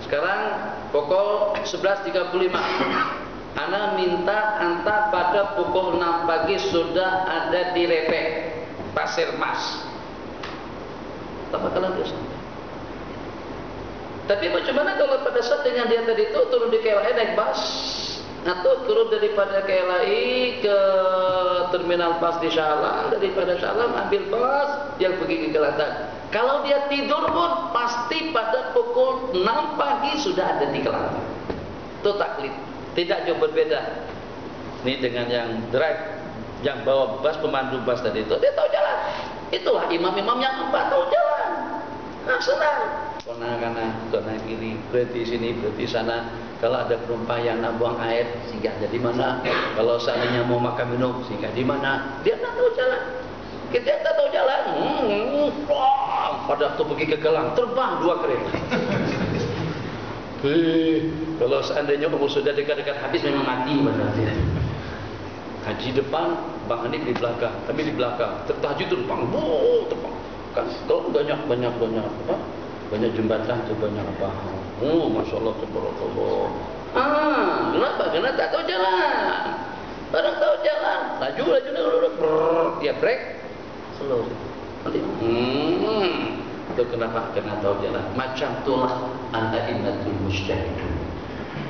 sekarang pukul 11.35. Ana minta anta pada pukul 6 pagi sudah ada di Repek Pasir Mas. Tak bakalan dia sampai. Tapi bagaimana kalau pada saat dengan dia tadi itu turun di KLII naik bus, atau turun daripada KLII ke terminal bus di Shah Alam, daripada Shah Alam ambil bus yang pergi ke Kelantan. Kalau dia tidur pun pasti pada pukul 6 pagi sudah ada di Kelantan. Itu taklid. Tidak jauh berbeda. Ini dengan yang drive, yang bawa bus, pemandu bus tadi itu, dia tahu jalan. Itulah imam-imam yang 4 tahu jalan. Nah, senang. Kanan kiri, berhenti sini, berhenti sana. Kalau ada penumpang yang nak buang air, singgahnya di mana? Kalau seandainya mau makan minum, singgah di mana? Dia tak tahu jalan. Kita tak tahu jalan. Pada waktu pergi ke Kelang, terbang 2 kereta. Kalau seandainya umur sudah dekat-dekat habis memang mati berarti. Haji depan, Bang Hanif di belakang, kami di belakang. Tertahajud terbang, terbang. Kan kalau banyak jembatan tu banyak apa? Masya-Allah, tabarakallah. Kenapa? Karena tak tahu jalan. Orang tahu jalan, laju, dia break, slow. Nanti itu kenapa? Karena tahu jalan. Macam itulah al-a'immatul mujtahidun.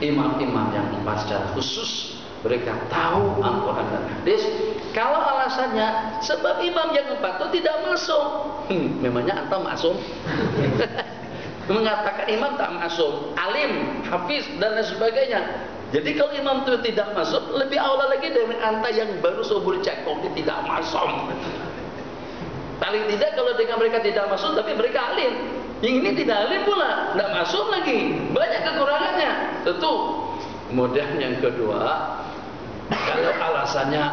Imam-imam yang 4 secara khusus mereka tahu Al-Quran dan hadis. Kalau alasannya sebab imam yang 4 itu tidak masuk, memangnya antum masuk? Mengatakan imam tak masuk, alim, hafiz dan lain sebagainya. Jadi kalau imam itu tidak masuk, lebih awal lagi dari anta yang baru seumur cekong dia tidak masuk. Paling tidak kalau dengan mereka tidak masuk, tapi mereka alim. Yang ini tidak alim pula, tidak masuk lagi. Banyak kekurangannya. Tentu. Kemudian yang kedua, kalau alasannya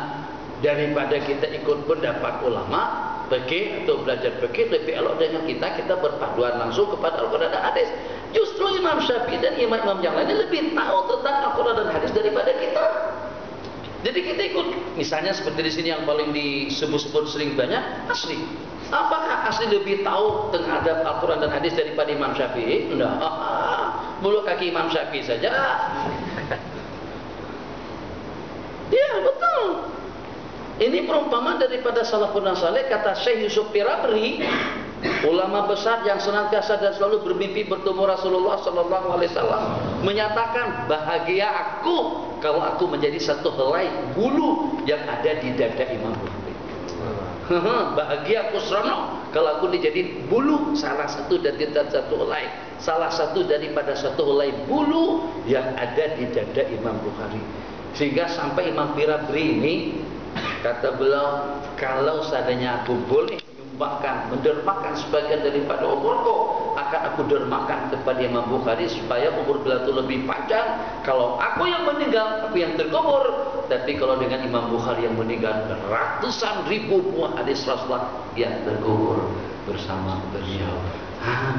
daripada kita ikut pendapat ulama fikih atau belajar fikih, lebih elok dengan kita berpaduan langsung kepada Al-Quran dan hadis. Justru Imam Syafi'i dan imam-imam yang lainnya lebih tahu tentang Al-Quran dan hadis daripada kita. Jadi kita ikut, misalnya seperti di sini yang paling disebut-sebut sering banyak, Asri. Apakah Asri lebih tahu terhadap Al-Quran dan hadis daripada Imam Syafi'i? Enggak. Bulu kaki Imam Syafi'i saja. Ya, betul. Ini perumpamaan daripada salafun saleh, kata Syekh Yusuf Pirabri, ulama besar yang senantiasa dan selalu bermimpi bertemu Rasulullah sallallahu alaihi wasallam, menyatakan, bahagia aku kalau aku menjadi satu helai bulu yang ada di dada Imam Bukhari. Bahagia aku seronok kalau aku dijadiin bulu salah satu dari satu helai, salah satu daripada satu helai bulu yang ada di dada Imam Bukhari. Sehingga sampai Imam Pirabri ini, kata beliau, kalau seandainya aku boleh menyumbangkan, mendermakan sebagian daripada umurku, akan aku dermakan kepada Imam Bukhari supaya umur beliau itu lebih panjang. Kalau aku yang meninggal, aku yang terkubur. Tapi kalau dengan Imam Bukhari yang meninggal, ratusan ribu buah hadis Rasulullah yang terkubur bersama beliau.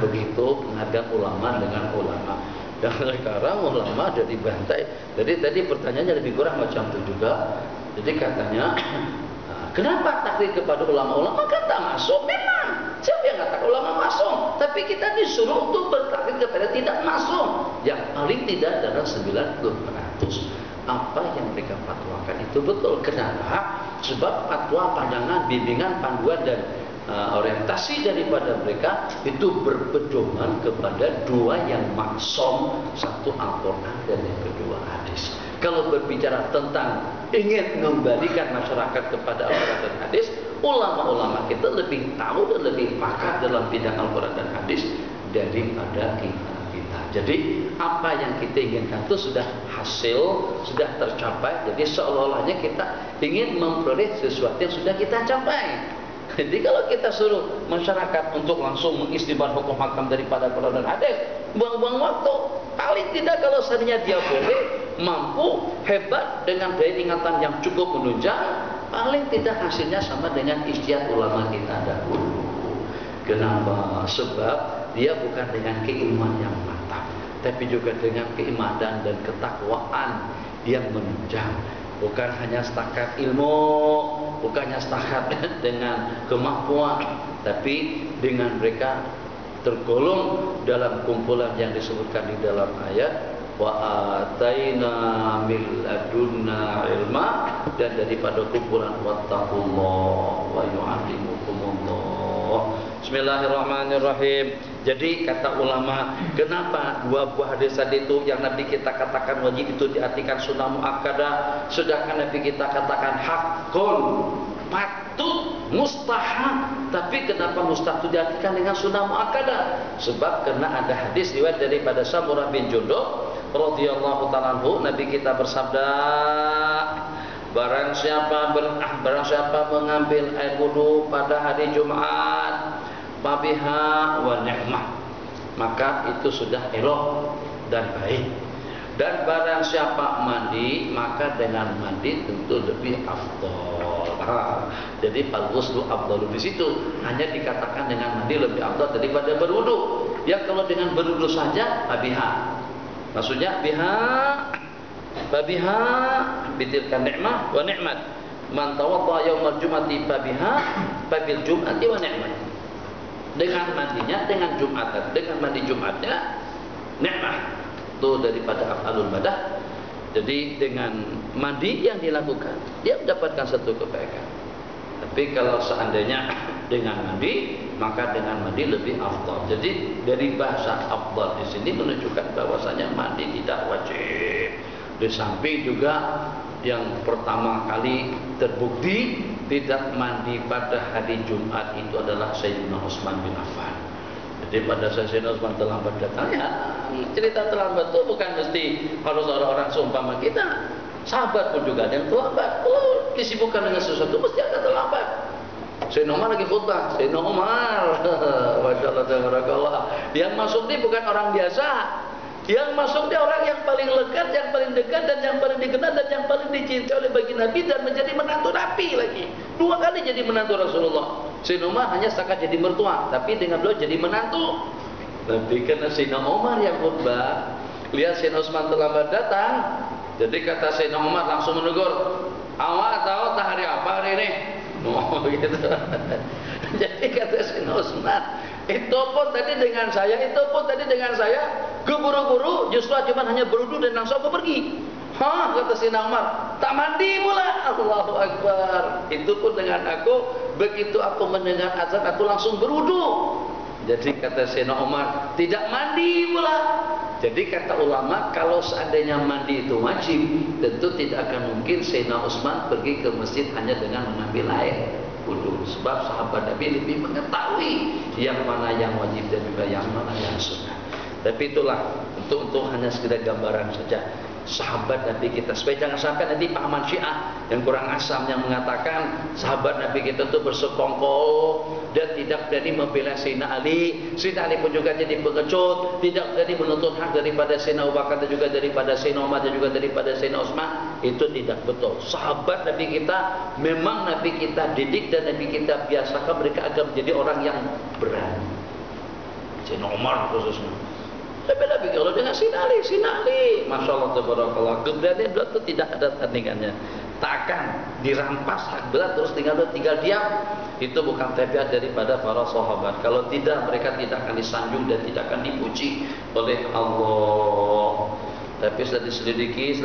Begitu pengadaan ulama dengan ulama. Dan sekarang ulama ada dibantai. Jadi tadi pertanyaannya lebih kurang macam itu juga. Jadi katanya, kenapa taklid kepada ulama-ulama? Kan tak masuk memang. Siapa yang katakan ulama masuk? Tapi kita disuruh untuk bertaklid kepada tidak masuk. Yang paling tidak adalah 90%. Apa yang mereka fatwakan itu betul. Kenapa? Sebab fatwa, pandangan, bimbingan, panduan dan orientasi daripada mereka itu berpedoman kepada dua yang maksum, satu Al-Quran dan yang kedua hadis. Kalau berbicara tentang ingin mengembalikan masyarakat kepada Al-Quran dan hadis, ulama-ulama kita lebih tahu dan lebih pakar dalam bidang Al-Quran dan hadis daripada kita. Jadi apa yang kita inginkan itu sudah hasil, sudah tercapai. Jadi seolah-olahnya kita ingin memperoleh sesuatu yang sudah kita capai. Jadi kalau kita suruh masyarakat untuk langsung mengistibar hukum hakam daripada Al-Quran dan hadis, buang-buang waktu. Paling tidak kalau seandainya dia boleh, mampu, hebat, dengan daya ingatan yang cukup menunjang, paling tidak hasilnya sama dengan ijtihad ulama kita dahulu. Kenapa? Sebab dia bukan dengan keilmuan yang mantap, tapi juga dengan keimanan dan ketakwaan yang menunjang. Bukan hanya setakat ilmu, bukannya setakat dengan kemampuan, tapi dengan mereka tergolong dalam kumpulan yang disebutkan di dalam ayat wa ataina min ladunna ilma, dan daripada kumpulan wattaqullah wa yu'allimukumullah. Bismillahirrahmanirrahim. Jadi kata ulama, kenapa dua buah hadis tadi itu yang Nabi kita katakan wajib itu diartikan sunnah muakkadah, sedangkan Nabi kita katakan hakun, patut, mustahab. Tapi kenapa mustahab itu diartikan dengan sunnah muakkadah? Sebab karena ada hadis riwayat daripada Samurah bin Jundub radhiyallahu ta'ala anhu, Nabi kita bersabda, barang siapa mengambil air wudu pada hari Jumat, fabiha wa ni'mah, maka itu sudah elok dan baik. Dan barang siapa mandi, maka dengan mandi tentu lebih afdol. Jadi al-ghuslu afdalu di situ hanya dikatakan dengan mandi lebih afdal daripada berwudu. Ya kalau dengan berwudu saja fabiha. Maksudnya fabiha bitilkan ni'mah wa ni'mat. Man tawadda yaumal jum'ati fabiha fabil jum'ati wa ni'mat. Dengan mandinya, dengan Jumatan, dengan mandi Jumatnya, nikmah itu daripada af'alul badah. Jadi dengan mandi yang dilakukan, dia mendapatkan satu kebaikan. Tapi kalau seandainya dengan mandi, maka dengan mandi lebih afdal. Jadi dari bahasa afdal di sini menunjukkan bahwasanya mandi tidak wajib. Di samping juga yang pertama kali terbukti tidak mandi pada hari Jumat itu adalah Sayyidina Utsman bin Affan. Jadi pada Sayyidina Utsman terlambat datang, ya cerita terlambat itu bukan mesti harus orang-orang seumpama kita. Sahabat pun juga ada yang terlambat. Kalau disibukkan dengan sesuatu mesti akan terlambat. Sayyidina Umar lagi khutbah. Sayyidina Umar, masya Allah, tabarakallah. Yang masuk ini bukan orang biasa. Yang masuk ini orang yang paling lekat, yang paling dekat, dan yang paling dikenal, dan yang paling dicintai oleh baginda Nabi, dan menjadi menantu Nabi lagi. 2 kali jadi menantu Rasulullah. Sayyidina Umar hanya setakat jadi mertua, tapi dengan beliau jadi menantu. Tapi karena Sayyidina Umar yang khutbah, lihat Sayyidina Utsman terlambat datang, jadi kata Sayyidina Umar langsung menegur, awak tahu tak hari apa hari ini? Oh gitu. Jadi kata Sayyidina Utsman, itu pun tadi dengan saya, keburu-buru, justru cuma hanya berwudu dan langsung aku pergi. Hah, kata Sayyidina Umar, tak mandi pula. Allahu Akbar. Itu pun dengan aku, begitu aku mendengar azan aku langsung berwudu. Jadi kata Sayyidina Umar, tidak mandi pula. Jadi kata ulama, kalau seandainya mandi itu wajib, tentu tidak akan mungkin Sayyidina Utsman pergi ke masjid hanya dengan mengambil air wudu. Sebab sahabat Nabi lebih mengetahui yang mana yang wajib dan juga yang mana yang sunnah. Tapi itulah untuk hanya sekedar gambaran saja. Sahabat Nabi kita, supaya jangan sampai nanti pahaman Syiah yang kurang asam yang mengatakan sahabat Nabi kita itu bersekongkol dan tidak berani membela Sayyidina Ali. Sayyidina Ali pun juga jadi pengecut, tidak berani menuntut hak daripada Sayyidina Abu Bakar dan juga daripada Sayyidina Umar dan juga daripada Sayyidina Utsman. Itu tidak betul. Sahabat Nabi kita memang Nabi kita didik dan Nabi kita biasakan mereka agar menjadi orang yang berani. Sayyidina Umar khususnya. Lebih-lebih kalau dengan Sayyidina Ali, masya Allah, tabarakallah, keberanian beliau itu tidak ada tandingannya. Takkan dirampas hak beliau terus tinggal diam. Itu bukan tabiat daripada para sahabat. Kalau tidak, mereka tidak akan disanjung dan tidak akan dipuji oleh Allah. Tapi setelah diselidiki,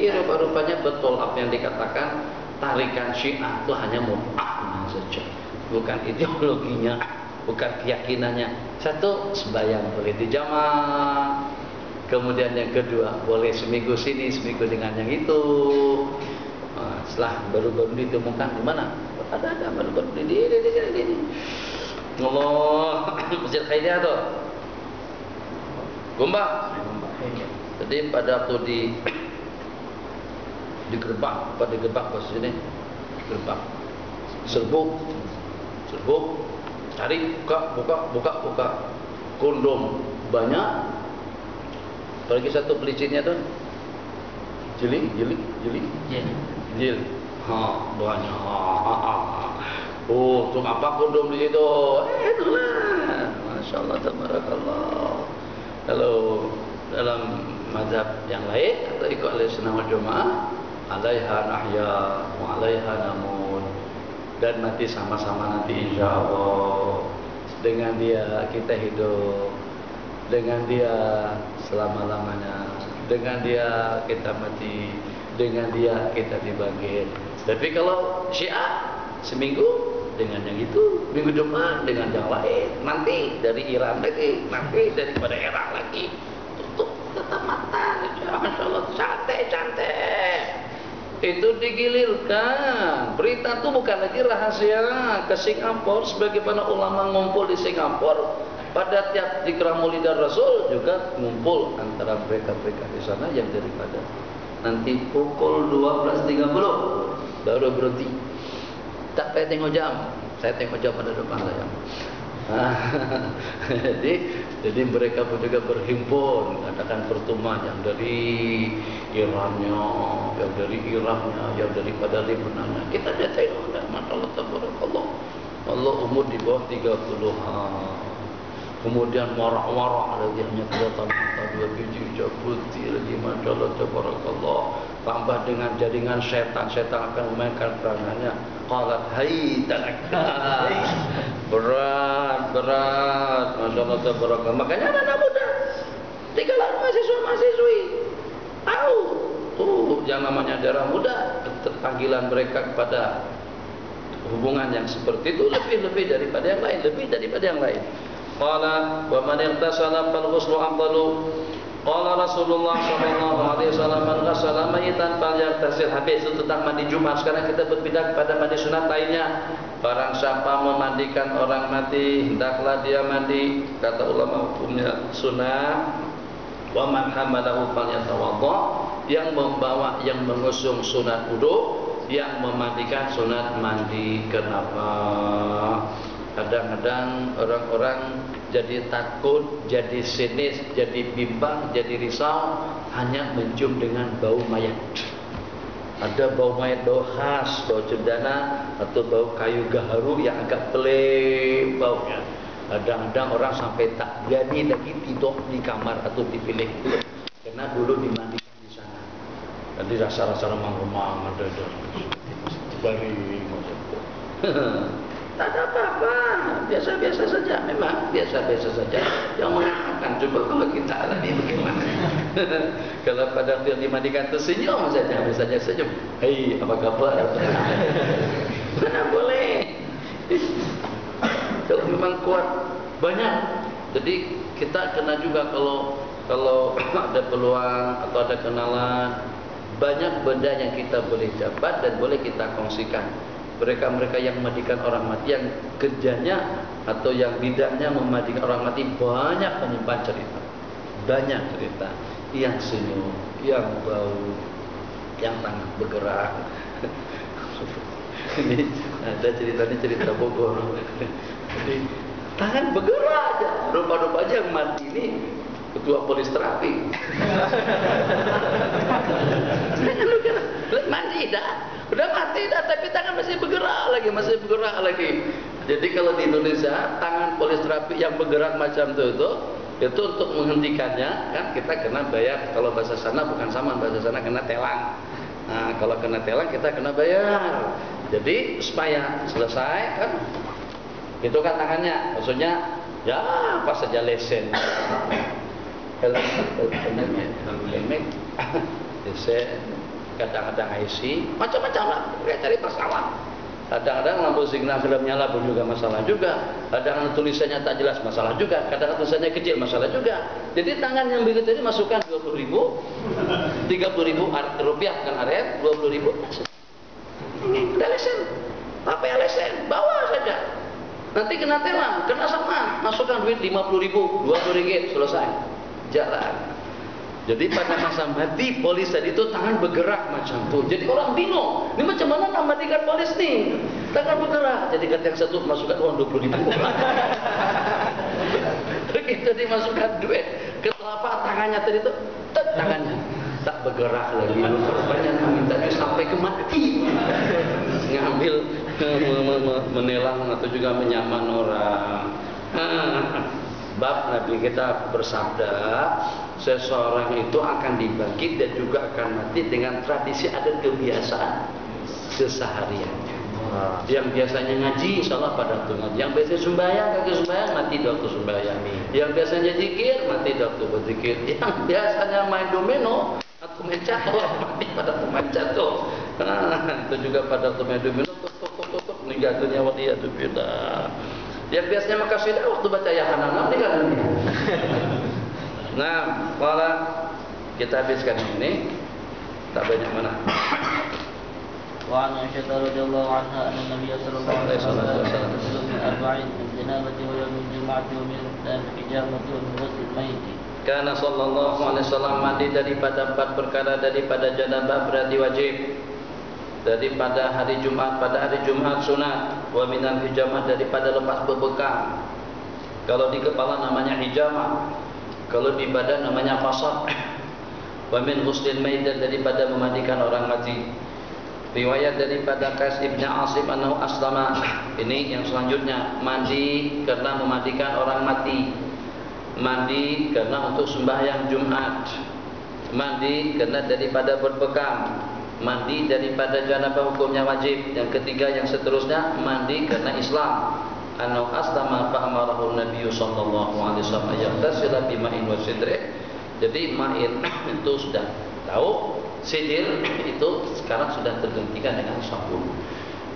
rupa-rupanya betul apa yang dikatakan tarikan Syiah itu hanya mubahnya saja, bukan ideologinya, bukan keyakinannya. Satu, sembahyang boleh dijamak. Kemudian yang kedua, boleh seminggu sini, seminggu dengan yang itu. Setelah baru-baru ditemukan di mana? Ada baru-baru di ini. Allah, Masjid Khairiyah tuh. Gombak. Jadi pada waktu di gerbang, pada gerbang pas sini, gerbang. Serbuk. Cari, buka. Kondom banyak. Apalagi satu pelicinnya tuh. Jili. Banyak. Oh, untuk apa kondom di situ? Itulah. Masya Allah, tabarakallah. Kalau dalam mazhab yang lain atau ikut al-sunnah wal jamaah, alaiha nahya wa alaiha namun. Dan mati sama-sama nanti insya Allah. Dengan dia kita hidup, dengan dia selama-lamanya, dengan dia kita mati, dengan dia kita dibangkit. Tapi kalau Syiah seminggu dengan yang itu, minggu depan dengan yang lain, nanti dari Iran lagi, nanti daripada Irak lagi. Tutup tetap mata, masya Allah, cantik. Itu digilirkan. Berita itu bukan lagi rahasia. Ke Singapura, sebagaimana ulama ngumpul di Singapura, pada tiap zikra Maulidar Rasul juga ngumpul antara mereka-mereka di sana yang daripada nanti pukul 12.30 baru berhenti. Tak payah tengok jam. Saya tengok jam pada depan saya. Jadi mereka pun juga berhimpun, adakan pertemuan yang dari Irannya, yang dari Iraknya, yang daripada Lebanonnya. Kita dia tengok, masya Allah, tabarakallah. Allah umur di bawah 30-an. Kemudian warak-warak lagi, hanya kelihatan mata 2 biji hijau putih lagi, masya Allah, tabarakallah. Tambah dengan jaringan setan akan memainkan peranannya. Qalat haytalak. Berat, masya Allah, tabarakallah. Makanya anak muda, tinggalkan mahasiswa-mahasiswi tahu yang namanya darah muda, panggilan mereka kepada hubungan yang seperti itu lebih daripada yang lain. Qala wa man irtasala fal ghuslu afdalu. Qala Rasulullah sallallahu alaihi wasallam, man ghassala mayitan falyaghtasil. Habis itu tentang mandi Jumat. Sekarang kita berpindah kepada mandi sunat lainnya. Barang siapa memandikan orang mati, hendaklah dia mandi. Kata ulama hukumnya sunat. Wa man hamalahu falyatawadda. Yang membawa, yang mengusung sunat wudu, yang memandikan sunat mandi. Kenapa? Kadang-kadang orang-orang jadi takut, jadi sinis, jadi bimbang, jadi risau hanya mencium dengan bau mayat. Ada bau mayat, bau khas, bau cendana atau bau kayu gaharu yang agak pelik baunya. Kadang-kadang orang sampai tak berani lagi tidur di kamar atau di bilik karena dulu dimandikan di sana. Jadi rasa-rasa remang-remang ada baring macam itu. Tak ada apa-apa, biasa-biasa saja. Memang biasa-biasa saja. Yang mengatakan coba kalau kita alami bagaimana? Kalau pada waktu yang dimandikan tersenyum saja, misalnya senyum. Hei, apa kabar? Mana boleh? Kalau memang kuat banyak. Jadi kita kena juga kalau ada peluang atau ada kenalan, banyak benda yang kita boleh dapat dan boleh kita kongsikan. Mereka-mereka yang memandikan orang mati, yang kerjanya atau yang bidangnya memandikan orang mati, banyak menyimpan cerita. Banyak cerita. Yang senyum, yang bau, yang tangan bergerak. Ini ada cerita Bogor. Jadi tangan bergerak aja. Rupa-rupa aja yang mati ini ketua polis terapi. Mandi dah. Udah mati dah, tapi tangan masih bergerak lagi. Jadi kalau di Indonesia tangan polis terapi yang bergerak macam itu untuk menghentikannya kan kita kena bayar. Kalau bahasa sana bukan saman, bahasa sana kena telang. Nah, kalau kena telang kita kena bayar. Jadi supaya selesai kan itu kan tangannya, maksudnya ya apa saja lesen. Helmet, lesen. Kadang-kadang IC, macam-macam lah, kayak cari masalah. Kadang-kadang lampu signal film nyala pun juga masalah juga. Kadang-kadang tulisannya tak jelas masalah juga. Kadang-kadang tulisannya kecil masalah juga. Jadi tangan yang begitu ini masukkan 20.000, 30.000 rupiah kan area, 20.000. Udah lesen, apa yang lesen, bawa saja. Nanti kena telang, kena sama, masukkan duit 50.000, 20 ringgit, selesai, jalan. Jadi pada masa mati polis tadi itu tangan bergerak macam tu. Jadi orang bingung, ini macam mana nak matikan polis ni? Tangan bergerak. Jadi kata yang satu masukkan uang 20.000. Begitu dimasukkan duit ke telapak tangannya tadi itu, tangannya tak bergerak lagi. Rupanya minta sampai ke mati. Ngambil, menelang atau juga menyaman orang. Bab Nabi kita bersabda, seseorang itu akan dibangkit dan juga akan mati dengan tradisi adat kebiasaan kesehariannya. Yang biasanya ngaji, insyaallah pada waktu ngaji. Yang biasanya sembahyang, kagak sembahyang, mati di waktu sembahyang. Yang biasanya zikir, mati di waktu berzikir. Yang biasanya main domino atau main catur, mati pada waktu main catur. Itu juga pada waktu main domino, tutup, jatuhnya waktu itu beda. Yang biasanya makan sidah waktu baca Yahanan meninggal dunia. Nah, kalau kita habiskan ini tak banyak mana. Wa an Aisyah radhiyallahu anha anna Nabiy sallallahu alaihi wasallam min arba'in min janabati wa min jum'ati wa min hijamati wa min ghusl mayit. Karena sallallahu alaihi wasallam mandi daripada 4 perkara, daripada janabah berarti wajib, daripada hari Jumat pada hari Jumat sunat, wa minal hijamah daripada lepas berbekam. Kalau di kepala namanya hijamah, kalau di badan namanya fasad. Wa min ghuslil mayit daripada memandikan orang mati. Riwayat daripada Qais ibn Asim annahu aslama. Ini yang selanjutnya, mandi karena memandikan orang mati. Mandi karena untuk sembahyang Jumat. Mandi karena daripada berbekam. Mandi daripada janabah hukumnya wajib. Yang ketiga yang seterusnya, mandi karena Islam. Anau aslama fa amarahu Nabi sallallahu alaihi wasallam yaghtasila bima'in wa sidrih. Jadi ma'in itu sudah tahu, sidir itu sekarang sudah tergantikan dengan sabun.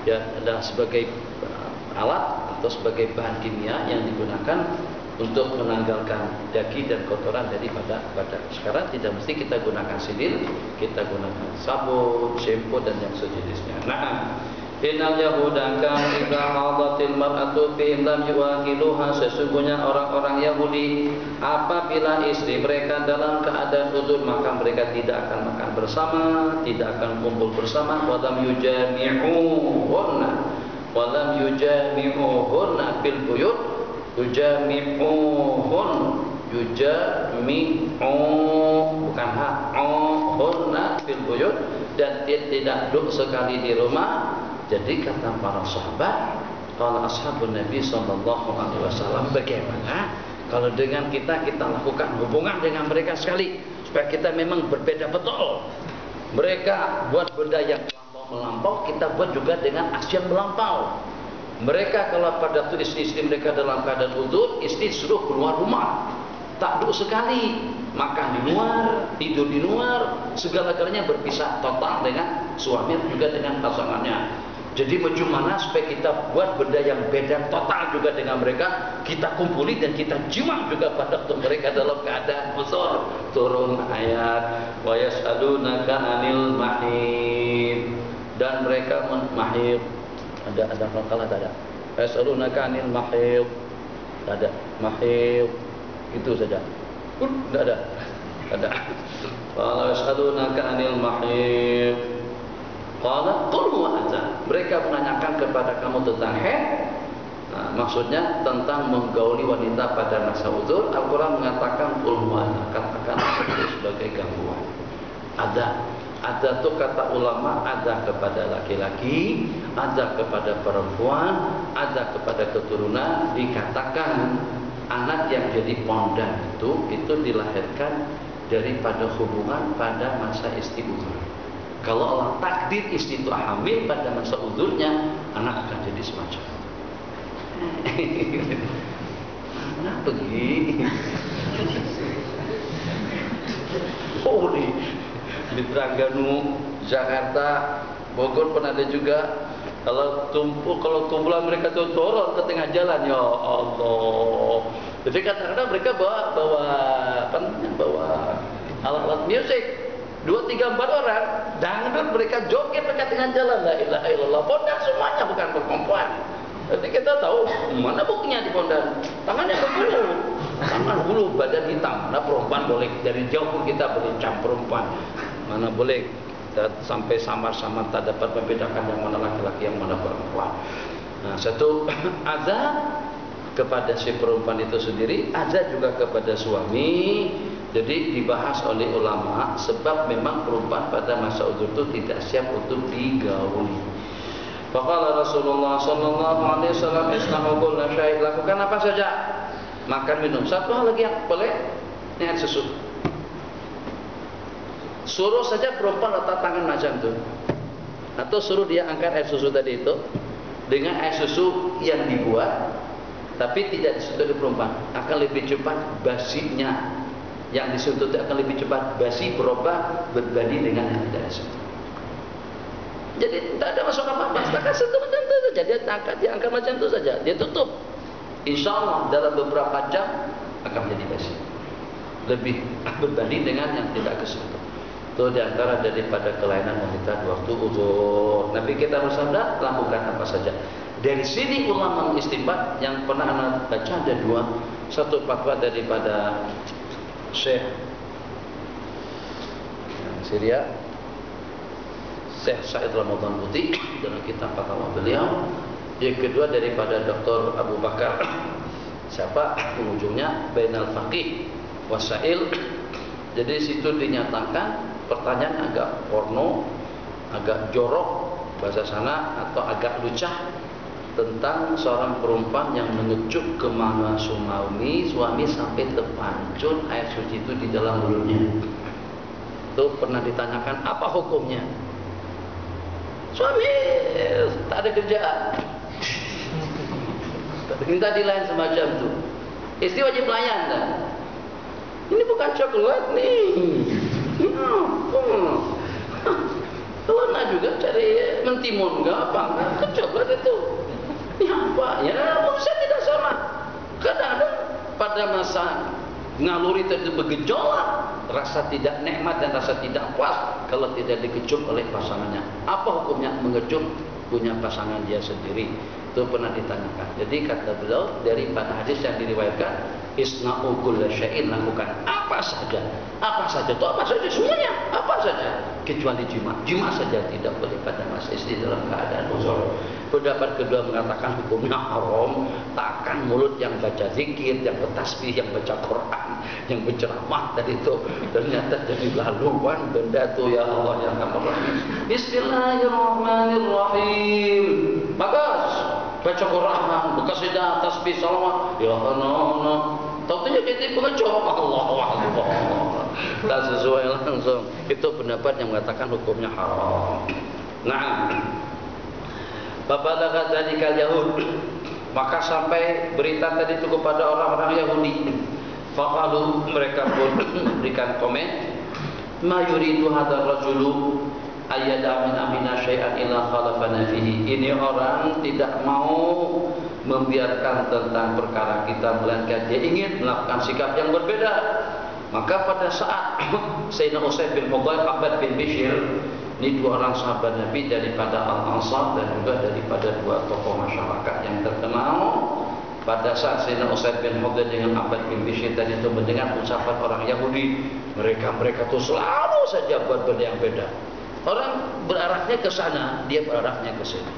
Ya, adalah sebagai alat atau sebagai bahan kimia yang digunakan untuk menanggalkan daki dan kotoran daripada badan. Sekarang tidak mesti kita gunakan sidir, kita gunakan sabun, shampoo dan yang sejenisnya. Nah, Innal yahuda kanu idza hadatil mar'atu fihim lam yuwakiluha. Sesungguhnya orang-orang Yahudi apabila istri mereka dalam keadaan uzur maka mereka tidak akan makan bersama, tidak akan kumpul bersama. Walam yujami'uhunna, walam yujami'uhunna fil buyut. Yujami'uhun, yujami'u bukan hunna fil buyut, dan tidak duduk sekali di rumah. Jadi kata para sahabat, kalau ashabun Nabi SAW, bagaimana kalau dengan kita lakukan hubungan dengan mereka sekali, supaya kita memang berbeda betul. Mereka buat benda yang melampau, kita buat juga dengan aksi yang melampau. Mereka kalau pada tu istri mereka dalam keadaan uzur, istri suruh keluar rumah, tak duduk sekali, makan di luar, tidur di luar, segala-galanya berpisah total dengan suami juga dengan pasangannya. Jadi bagaimana supaya kita buat benda yang beda total juga dengan mereka, kita kumpuli dan kita jima juga pada waktu mereka dalam keadaan uzur. Turun ayat wa yas'alunaka 'anil mahid, dan mereka mahid, ada kalau tak ada. Yas'alunaka 'anil mahid, tak ada mahid, itu saja. Enggak ada. Ada. Wa yas'alunaka 'anil mahid, qala qul huwa adza. Mereka menanyakan kepada kamu tentang haid. Nah, maksudnya tentang menggauli wanita pada masa uzur. Al-Quran mengatakan qul huwa adza, katakan itu sebagai gangguan. Ada tuh kata ulama, ada kepada laki-laki, ada kepada perempuan, ada kepada keturunan. Dikatakan anak yang jadi pondan itu dilahirkan daripada hubungan pada masa istri uzur. Kalau Allah takdir istri itu hamil pada masa uzurnya, anak akan jadi semacam mana pergi? Oh, di Terengganu, Jakarta, Bogor pun ada juga. Kalau kumpulan mereka tuh turun ke tengah jalan, ya Allah. Jadi kadang-kadang mereka bawa alat-alat musik. 2, 3, 4 orang dangdut, mereka joget dekat dengan jalan. La ilaha illallah. Pondan semuanya bukan perempuan. Jadi kita tahu mana buktinya di pondan. Tangannya berbulu, tangan bulu, badan hitam. Mana perempuan boleh, dari jauh pun kita boleh cam perempuan. Mana boleh kita sampai samar-samar tak dapat membedakan yang mana laki-laki yang mana perempuan. Nah, satu azab kepada si perempuan itu sendiri, azab juga kepada suami. Jadi dibahas oleh ulama, sebab memang perempuan pada masa uzur itu tidak siap untuk digauli. Faqala Rasulullah sallallahu alaihi wasallam, "Isna'u kulla syai'." Lakukan apa saja, makan, minum. Satu hal lagi yang boleh, ini air susu. Suruh saja perempuan letak tangan macam itu, atau suruh dia angkat air susu tadi itu dengan air susu yang dibuat, tapi tidak disentuh di perempuan, akan lebih cepat basinya. Yang disentuh itu akan lebih cepat basi, berubah berbanding dengan yang tidak disentuh. Jadi tidak ada masuk apa-apa, setakat sentuh macam itu saja, dia angkat macam itu saja, dia tutup. Insya Allah dalam beberapa jam akan menjadi basi, lebih berbanding dengan yang tidak kesentuh. Itu diantara daripada kelainan wanita di waktu uzur. Nabi kita bersabda, lakukan apa saja. Dari sini ulama mengistinbat, yang pernah anak baca ada 2. Satu fatwa daripada Syekh Syria, Syekh Said Ramadan Putih dalam kitab fatwa beliau. Yang kedua daripada Dr. Abu Bakar, siapa pengunjungnya, Bainal Faqih Wasail. Jadi situ dinyatakan pertanyaan agak porno, agak jorok bahasa sana, atau agak lucah, tentang seorang perempuan yang mengecup ke mana suami sampai terpancur air suci itu di dalam mulutnya. Itu pernah ditanyakan apa hukumnya. Suami tak ada kerjaan, minta dilayan semacam itu, istri wajib layan kan? Ini bukan coklat nih. Kalau nak juga cari mentimun enggak apa enggak, kan coklat itu. Ini apa? Ya, urusan tidak sama. Kadang-kadang pada masa naluri itu bergejolak, rasa tidak nikmat dan rasa tidak puas kalau tidak dikecup oleh pasangannya. Apa hukumnya mengecup punya pasangan dia sendiri. Itu pernah ditanyakan. Jadi kata beliau daripada hadis yang diriwayatkan, isna'u kulla syai'in, lakukan apa saja. Apa saja itu apa saja semuanya, apa saja kecuali jima. Jima saja tidak boleh pada masa istri dalam keadaan uzur. Pendapat kedua mengatakan hukumnya haram. Takkan mulut yang baca zikir, yang bertasbih, yang baca Quran, yang berceramah tadi itu ternyata jadi laluan benda itu, ya Allah yang Rahman. Bismillahirrahmanirrahim. Bagus. Baca Quran, berkasidah, tasbih, salawat. Ya Allah, tahu-tahu jadi pengecoh Allah. Tak sesuai langsung. Itu pendapat yang mengatakan hukumnya haram. Nah, Babalagha dzalikal Yahud, maka sampai berita tadi itu kepada orang-orang Yahudi. Faqalu, mereka pun memberikan komen, ma yuridu hadzal rajulu ayyada min amina syai'an illa khalafana fihi. Ini orang tidak mau membiarkan tentang perkara kita, melainkan dia ingin melakukan sikap yang berbeda. Maka pada saat Sayyidina Usaid bin Hudayr, Abbad bin Bishr, ini dua orang sahabat Nabi daripada Al-Ansar dan juga daripada dua tokoh masyarakat yang terkenal. Pada saat Sayyidina Usaid bin Hudayr dengan Abbad bin Bishr tadi itu mendengar ucapan orang Yahudi, mereka itu selalu saja buat benda yang beda. Orang berarahnya ke sana, dia berarahnya ke sini.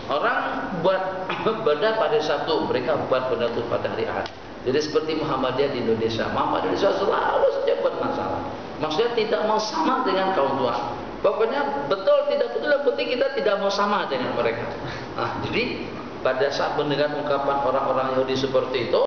Orang buat benda pada satu, mereka buat benda itu pada hari Ahad. Jadi seperti Muhammadiyah di Indonesia, Muhammadiyah di Indonesia selalu saja buat masalah. Maksudnya tidak mau sama dengan kaum tua. Pokoknya betul tidak betul, yang penting kita tidak mau sama dengan mereka. Nah, jadi pada saat mendengar ungkapan orang-orang Yahudi seperti itu,